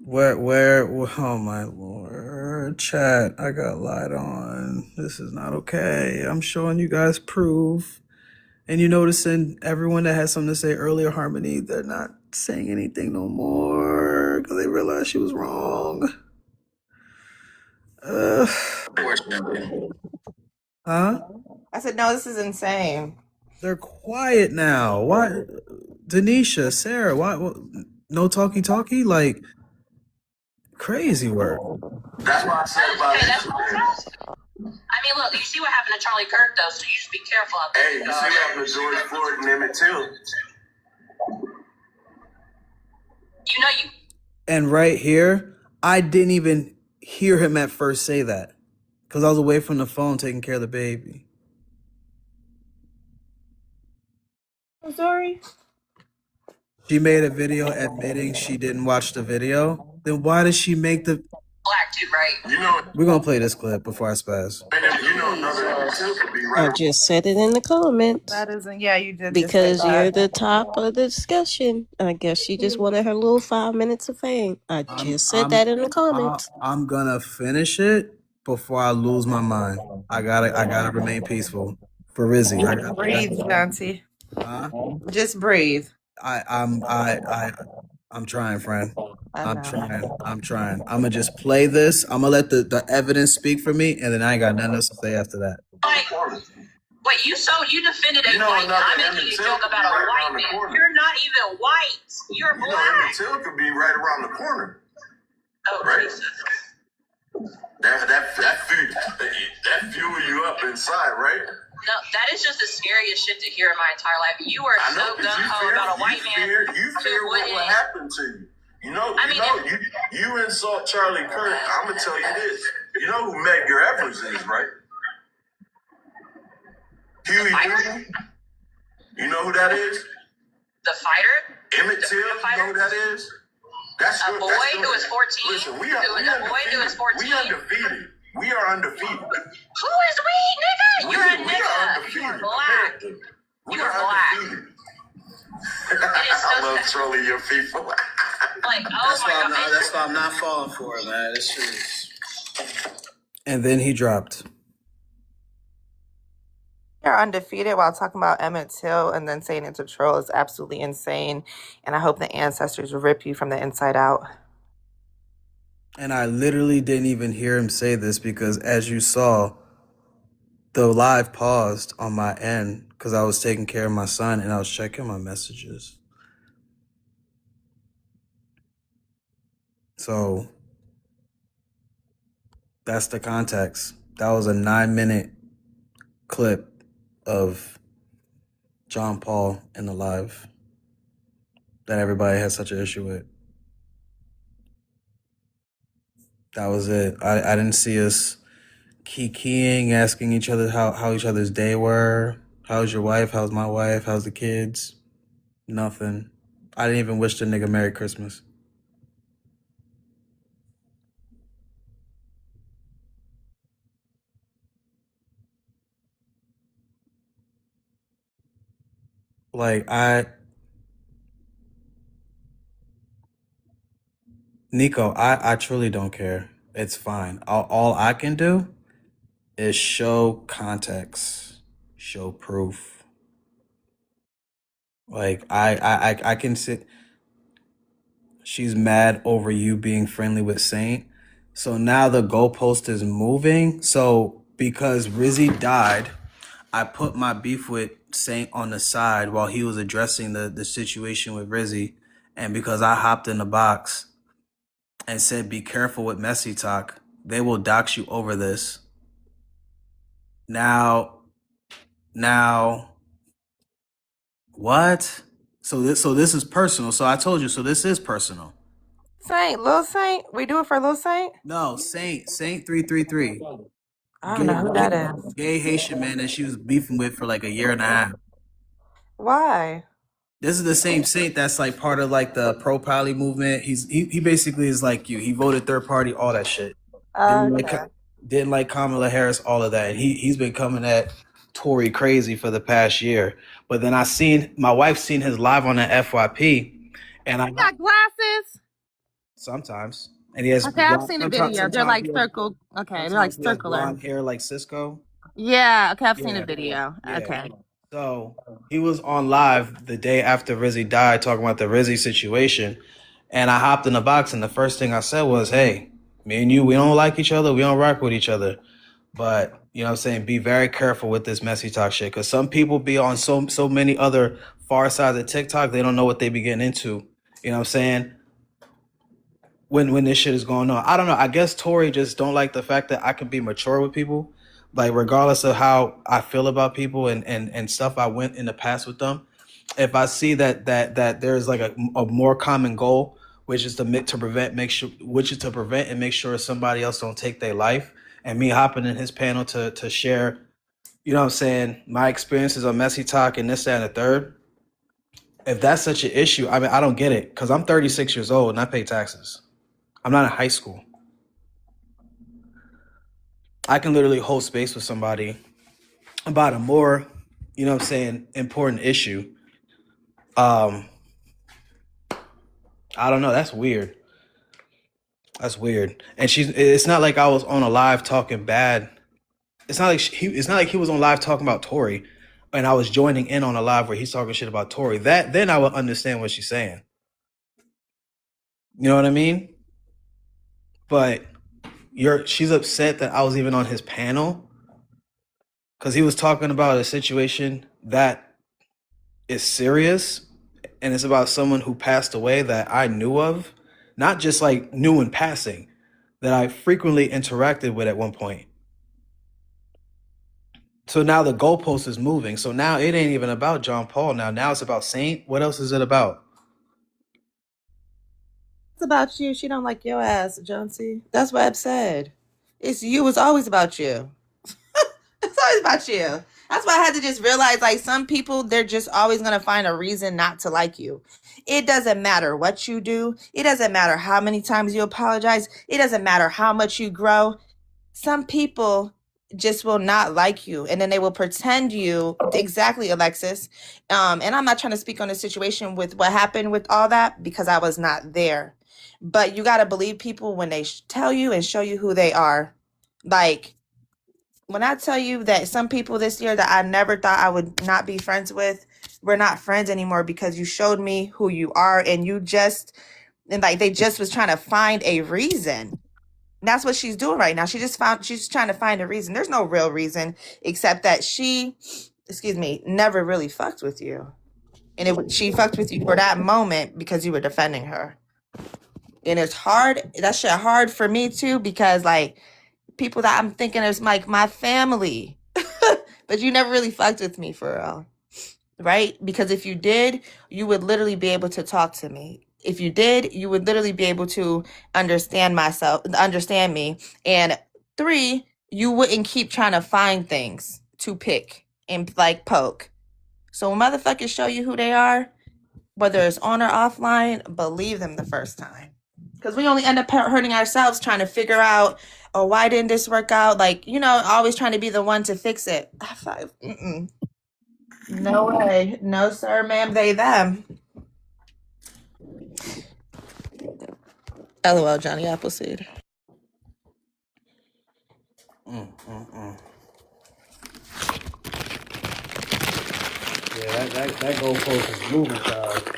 [SPEAKER 1] Where? Oh my Lord, chat! I got lied on. This is not okay. I'm showing you guys proof, and you noticing everyone that had something to say earlier, Harmony, they're not saying anything no more because they realized she was wrong. Huh?
[SPEAKER 3] I said, no, this is insane.
[SPEAKER 1] They're quiet now. Why? Denisha, Sarah, why? No talkie? Like, crazy work.
[SPEAKER 2] That's what I said about it. I mean, look, you see what happened to Charlie Kirk, though, so you should be careful out there. Hey, you see what happened to George Floyd and Emmett Till? You know you.
[SPEAKER 1] And right here, I didn't even hear him at first say that because I was away from the phone taking care of the baby.
[SPEAKER 3] I'm sorry.
[SPEAKER 1] She made a video admitting she didn't watch the video. Then why did she make the
[SPEAKER 2] black dude, right? You know,
[SPEAKER 1] we're gonna play this clip before I spaz.
[SPEAKER 2] You know, another could be right.
[SPEAKER 4] I just said it in the comments.
[SPEAKER 3] That isn't, yeah, you did.
[SPEAKER 4] Because you're the top of the discussion. I guess she just wanted her little 5 minutes of fame. I just said that in the comments.
[SPEAKER 1] I'm gonna finish it before I lose my mind. I gotta remain peaceful. For Rizzy, I gotta
[SPEAKER 3] breathe, Nancy. Just breathe.
[SPEAKER 1] I'm trying, friend. I'm trying. I'm gonna just play this. I'm gonna let the evidence speak for me, and then I ain't got nothing else to say after that.
[SPEAKER 2] Wait, you defended a white man. I'm making a joke about a white man. You're not even white. You're black. Emmett Till could be right around the corner. Oh, right? Jesus. That fuel you up inside, right? No, that is just the scariest shit to hear in my entire life. You are so gung ho about a white man. You fear what will happen to you. You insult Charlie Kirk. I'm gonna tell you this. You know who Medgar Evers is, right? Huey Newton. You know who that is? The fighter. Emmett Till. You know who that is? That's a boy who is 14. Listen, we are undefeated. We are undefeated. Who is we, nigga? You're a nigga. You are black. You are black. I love trolling your people. Like, oh my god.
[SPEAKER 1] That's why I'm not falling for it, man. This shit is... And then he dropped.
[SPEAKER 3] You're undefeated while talking about Emmett Till and then saying it's a troll is absolutely insane. And I hope the ancestors rip you from the inside out.
[SPEAKER 1] And I literally didn't even hear him say this because, as you saw, the live paused on my end because I was taking care of my son and I was checking my messages. So that's the context. That was a 9-minute clip of John Paul in the live that everybody had such an issue with. That was it. I didn't see us kikiing, asking each other how each other's day were. How's your wife? How's my wife? How's the kids? Nothing. I didn't even wish the nigga Merry Christmas. Like, Nico, I truly don't care. It's fine. All I can do is show context, show proof. Like, I can sit. She's mad over you being friendly with Saint. So now the goalpost is moving. So because Rizzy died, I put my beef with Saint on the side while he was addressing the situation with Rizzy. And because I hopped in the box and said, be careful with messy talk, they will dox you over this. Now, what? So this is personal. So I told you, so this is personal.
[SPEAKER 3] Saint, Lil Saint? We do it for Lil Saint?
[SPEAKER 1] No, Saint 333.
[SPEAKER 3] I don't know who that is.
[SPEAKER 1] Gay Haitian man that she was beefing with for like a year and a half.
[SPEAKER 3] Why?
[SPEAKER 1] This is the same Saint that's like part of like the pro poly movement. He basically is like you. He voted third party, all that shit. Didn't like Kamala Harris, all of that. And he's been coming at Tory crazy for the past year. But then my wife seen his live on that FYP, and I
[SPEAKER 3] got glasses.
[SPEAKER 1] Sometimes. And he has
[SPEAKER 3] I've seen the video. They're like circle. Okay, they're like circular.
[SPEAKER 1] Blonde hair like Cisco.
[SPEAKER 3] Yeah, okay, I've seen the video. Yeah. Okay.
[SPEAKER 1] So he was on live the day after Rizzy died talking about the Rizzy situation. And I hopped in the box and the first thing I said was, hey, me and you, we don't like each other. We don't rock with each other. But, you know what I'm saying, be very careful with this messy talk shit. Because some people be on so many other far sides of TikTok, they don't know what they be getting into. You know what I'm saying? When this shit is going on. I don't know. I guess Tory just don't like the fact that I can be mature with people. Like, regardless of how I feel about people and stuff I went in the past with them. If I see that there's like a more common goal, which is to prevent and make sure somebody else don't take their life, and me hopping in his panel to share, you know what I'm saying, my experiences on messy talk and this, that, and the third. If that's such an issue, I mean, I don't get it, because I'm 36 years old and I pay taxes. I'm not in high school. I can literally hold space with somebody about a more, you know what I'm saying, important issue. I don't know. That's weird. That's weird. And it's not like I was on a live talking bad. It's not like he was on live talking about Tory and I was joining in on a live where he's talking shit about Tory. Then I would understand what she's saying. You know what I mean? But she's upset that I was even on his panel because he was talking about a situation that is serious, and it's about someone who passed away that I knew of, not just like knew in passing, that I frequently interacted with at one point. So now the goalpost is moving. So now it ain't even about John Paul. Now it's about Saint. What else is it about?
[SPEAKER 3] It's about you. She don't like your ass, Jonesy. That's what I've said. It's you. It's always about you. It's always about you. That's why I had to just realize, like, some people, they're just always going to find a reason not to like you. It doesn't matter what you do. It doesn't matter how many times you apologize. It doesn't matter how much you grow. Some people just will not like you, and then they will pretend you exactly, Alexis. And I'm not trying to speak on the situation with what happened with all that because I was not there. But you got to believe people when they tell you and show you who they are. Like, when I tell you that some people this year that I never thought I would not be friends with, we're not friends anymore because you showed me who you are, and they just was trying to find a reason. That's what she's doing right now. She's trying to find a reason. There's no real reason except that she, never really fucked with you. And she fucked with you for that moment because you were defending her. And it's hard. That shit hard for me too, because like people that I'm thinking is like my family, but you never really fucked with me for real. Right? Because if you did, you would literally be able to talk to me. If you did, you would literally be able to understand me. And 3, you wouldn't keep trying to find things to pick and like poke. So when motherfuckers show you who they are, whether it's on or offline, believe them the first time. Because we only end up hurting ourselves trying to figure out, oh, why didn't this work out? Like, always trying to be the one to fix it. No way. No, sir, ma'am, they, them. LOL, Johnny Appleseed.
[SPEAKER 1] Yeah, that goalpost is moving, child.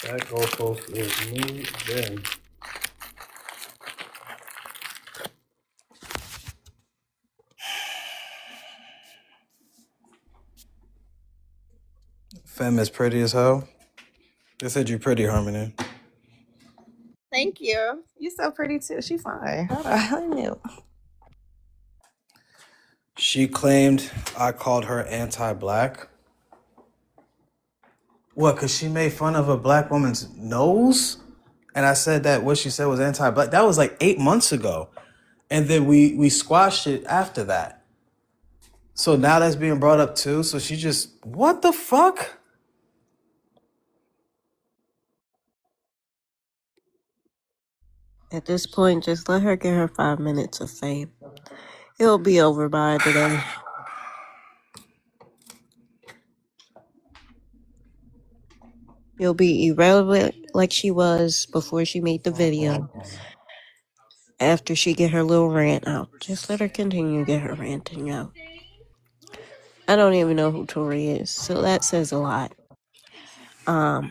[SPEAKER 1] That goalpost is moving. Femme is pretty as hell. They said you're pretty, Harmony.
[SPEAKER 3] Thank you. You're so pretty too. She fine. Hold on, I knew.
[SPEAKER 1] She claimed I called her anti-black. What, because she made fun of a black woman's nose? And I said that what she said was anti-black. That was like 8 months ago. And then we squashed it after that. So now that's being brought up too. So she just, what the fuck?
[SPEAKER 4] At this point, just let her get her 5 minutes of fame. It'll be over by today. You'll be irrelevant like she was before she made the video. After she get her little rant out. Just let her continue to get her ranting out. I don't even know who Tori is, so that says a lot. Yeah.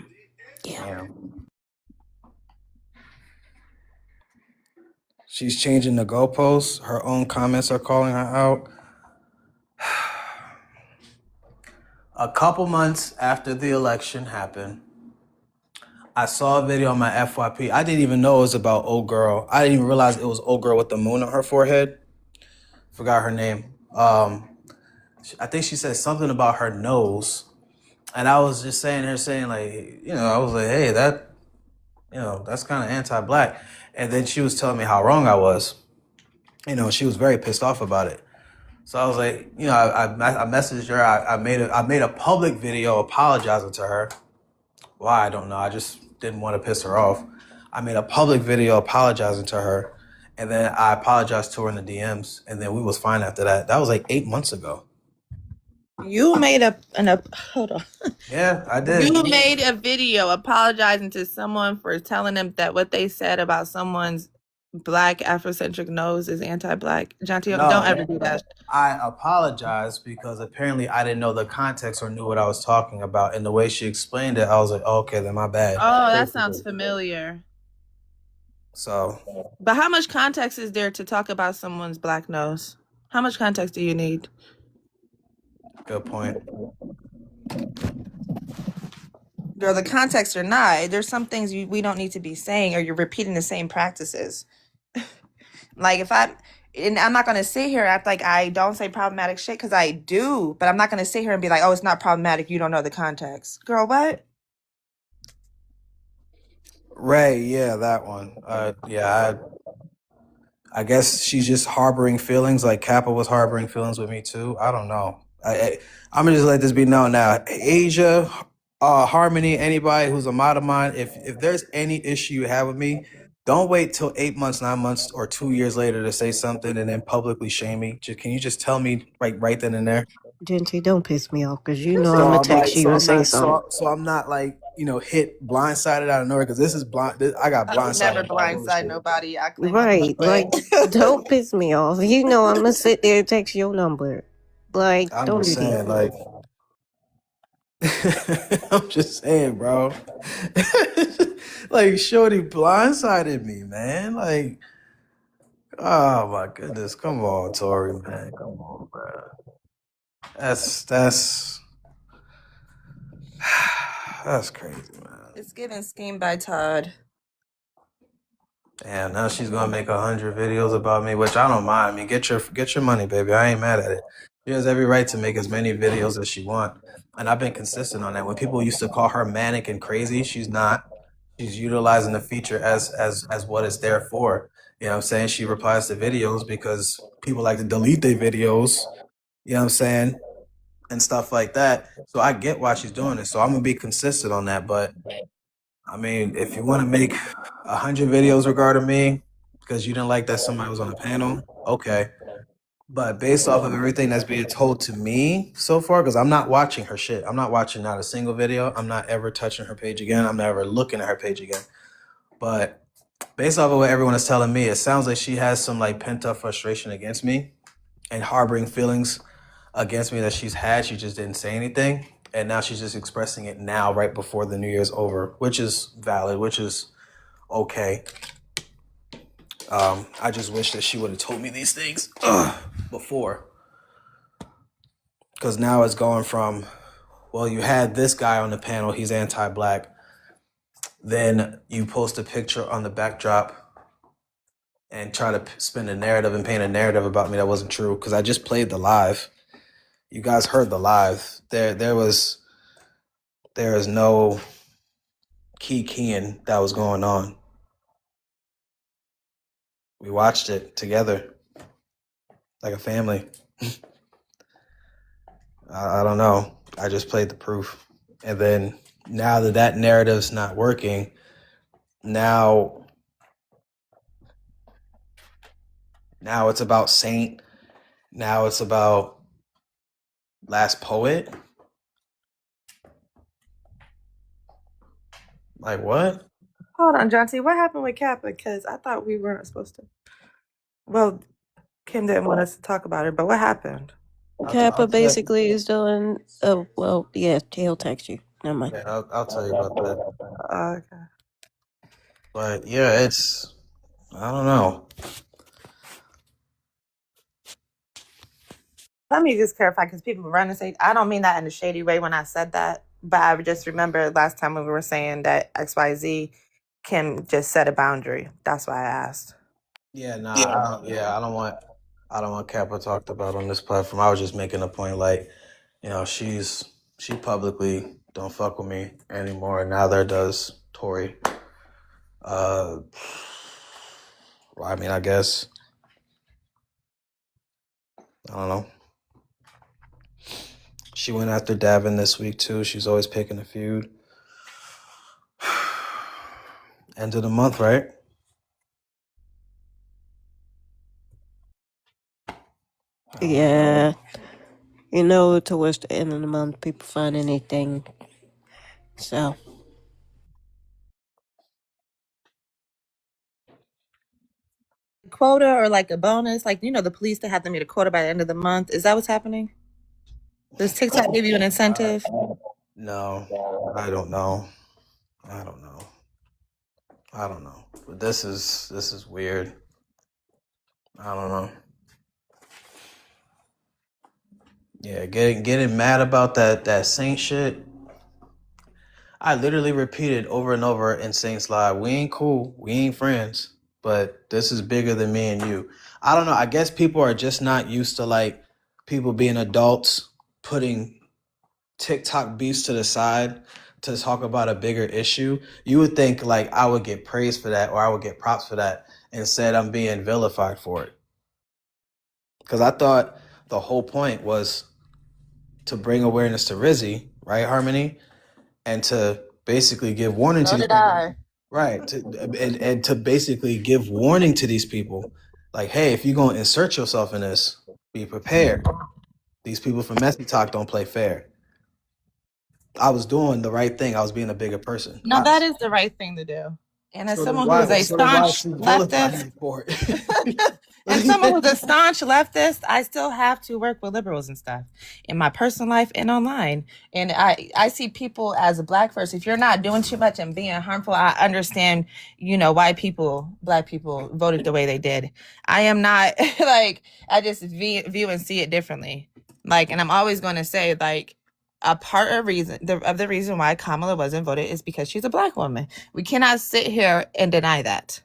[SPEAKER 1] Damn. She's changing the goalposts. Her own comments are calling her out. A couple months after the election happened, I saw a video on my FYP. I didn't even know it was about old girl. I didn't even realize it was old girl with the moon on her forehead. Forgot her name. I think she said something about her nose. And I was just saying like, I was like, hey, that's kind of anti-black. And then she was telling me how wrong I was. She was very pissed off about it. So I was like, I messaged her. I made a public video apologizing to her. Why? I don't know. I just didn't want to piss her off. I made a public video apologizing to her. And then I apologized to her in the DMs. And then we was fine after that. That was like 8 months ago.
[SPEAKER 3] You made hold on.
[SPEAKER 1] Yeah, I did.
[SPEAKER 3] You made a video apologizing to someone for telling them that what they said about someone's black Afrocentric nose is anti-black. Jonty,
[SPEAKER 1] No,
[SPEAKER 3] don't ever do that.
[SPEAKER 1] I apologized because apparently I didn't know the context or knew what I was talking about. And the way she explained it, I was like, oh, okay, then my bad.
[SPEAKER 3] Oh, that sounds familiar.
[SPEAKER 1] So,
[SPEAKER 3] But how much context is there to talk about someone's black nose? How much context do you need?
[SPEAKER 1] good point.
[SPEAKER 3] Girl, the context or not, there's some things we don't need to be saying, or you're repeating the same practices. Like and I'm not gonna sit here and act like I don't say problematic shit because I do, but I'm not gonna sit here and be like, oh, it's not problematic. You don't know the context, girl. What?
[SPEAKER 1] Ray, yeah, that one. Yeah, I guess she's just harboring feelings like Kappa was harboring feelings with me too. I don't know. I'm gonna just let this be known now. Asia, Harmony, anybody who's a mod of mine, if there's any issue you have with me, don't wait till 8 months, 9 months, or 2 years later to say something and then publicly shame me. Can you just tell me right then and there?
[SPEAKER 4] Genty, don't piss me off because you know
[SPEAKER 1] So
[SPEAKER 4] I'm gonna
[SPEAKER 1] I'm like,
[SPEAKER 4] text you and say something.
[SPEAKER 1] so I'm not like hit blindsided out of nowhere because this is blind. I got
[SPEAKER 3] I would never
[SPEAKER 1] blindsided by
[SPEAKER 3] blindside
[SPEAKER 1] bullshit.
[SPEAKER 3] nobody. I claim I'm
[SPEAKER 4] Right, like,
[SPEAKER 3] innocent.
[SPEAKER 4] don't piss me off. You know I'm gonna sit there and text your number. Like,
[SPEAKER 1] I'm
[SPEAKER 4] don't
[SPEAKER 1] just
[SPEAKER 4] do that.
[SPEAKER 1] saying, like, I'm just saying, bro. Like, Shorty blindsided me, man. Like, oh my goodness, come on, Tori, man, come on, bro. That's that's crazy, man.
[SPEAKER 3] It's given scheme by Todd.
[SPEAKER 1] Damn, now she's gonna make 100 videos about me, which I don't mind. I mean, get your money, baby. I ain't mad at it. She has every right to make as many videos as she want, and I've been consistent on that. When people used to call her manic and crazy, she's not. She's utilizing the feature as what it's there for. You know what I'm saying? She replies to videos because people like to delete their videos. You know what I'm saying? And stuff like that. So I get why she's doing it. So I'm gonna be consistent on that. But I mean, if you want to make 100 videos regarding me because you didn't like that somebody was on the panel, okay. But based off of everything that's being told to me so far, because I'm not watching her shit. I'm not watching not a single video. I'm not ever touching her page again. I'm never looking at her page again. But based off of what everyone is telling me, it sounds like she has some like pent up frustration against me and harboring feelings against me that she's had. She just didn't say anything. And now she's just expressing it now, right before the New Year's over, which is valid, which is okay. I just wish that she would have told me these things before. Because now it's going from, well, you had this guy on the panel, he's anti-black. Then you post a picture on the backdrop and try to spin a narrative and paint a narrative about me that wasn't true. Because I just played the live. You guys heard the live. There is no keying that was going on. We watched it together like a family. I don't know. I just played the proof. And then now that narrative's not working, now it's about Saint. Now it's about Last Poet. Like what?
[SPEAKER 3] Hold on, Jonty. What happened with Kappa? Because I thought we weren't supposed to. Well, Kim didn't want us to talk about it, but what happened?
[SPEAKER 4] Kappa basically is doing. Oh, well, yeah, he'll text you. Never mind.
[SPEAKER 1] Yeah, I'll tell you about that.
[SPEAKER 3] Okay.
[SPEAKER 1] But yeah, it's, I don't know.
[SPEAKER 3] Let me just clarify because people run and say, I don't mean that in a shady way when I said that, but I just remember last time when we were saying that XYZ, Kim just set a boundary. That's why I asked.
[SPEAKER 1] Yeah, nah, I don't want Kappa talked about on this platform. I was just making a point, like, she publicly don't fuck with me anymore, and neither does Tori. Well, I mean, I guess, I don't know. She went after Davin this week too. She's always picking a feud. End of the month, right?
[SPEAKER 4] Yeah. Towards the end of the month, people find anything. So.
[SPEAKER 3] Quota or like a bonus, like the police to have them meet a quota by the end of the month. Is that what's happening? Does TikTok give you an incentive?
[SPEAKER 1] No, I don't know. But this is weird. I don't know. Yeah, getting mad about that Saint shit. I literally repeated over and over in Saints Live, we ain't cool, we ain't friends, but this is bigger than me and you. I don't know. I guess people are just not used to like people being adults putting TikTok beefs to the side to talk about a bigger issue. You would think like I would get praised for that or I would get props for that. Instead, I'm being vilified for it. Because I thought the whole point was to bring awareness to Rizzy, right, Harmony? And to basically give warning to
[SPEAKER 3] So
[SPEAKER 1] these
[SPEAKER 3] did
[SPEAKER 1] people.
[SPEAKER 3] I.
[SPEAKER 1] Right. And to basically give warning to these people. Like, hey, if you're going to insert yourself in this, be prepared. These people from Messy Talk don't play fair. I was doing the right thing. I was being a bigger person.
[SPEAKER 3] No, that is the right thing to do. And as
[SPEAKER 1] So then
[SPEAKER 3] someone
[SPEAKER 1] why,
[SPEAKER 3] who's a
[SPEAKER 1] so then why
[SPEAKER 3] staunch
[SPEAKER 1] she vilify
[SPEAKER 3] leftist,
[SPEAKER 1] me for it?
[SPEAKER 3] as someone who's a staunch leftist, I still have to work with liberals and stuff in my personal life and online. And I see people as a black person. If you're not doing too much and being harmful, I understand, why black people voted the way they did. I am not like, I just view and see it differently. Like, and I'm always going to say, like, a part of the reason why Kamala wasn't voted is because she's a black woman. We cannot sit here and deny that.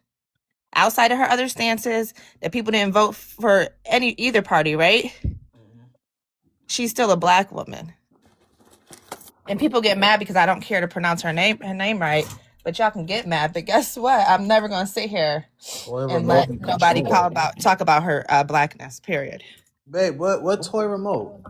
[SPEAKER 3] Outside of her other stances, that people didn't vote for either party, right? She's still a black woman. And people get mad because I don't care to pronounce her name right. But y'all can get mad. But guess what? I'm never gonna sit here and let nobody talk about her blackness, period.
[SPEAKER 1] Babe, what toy remote?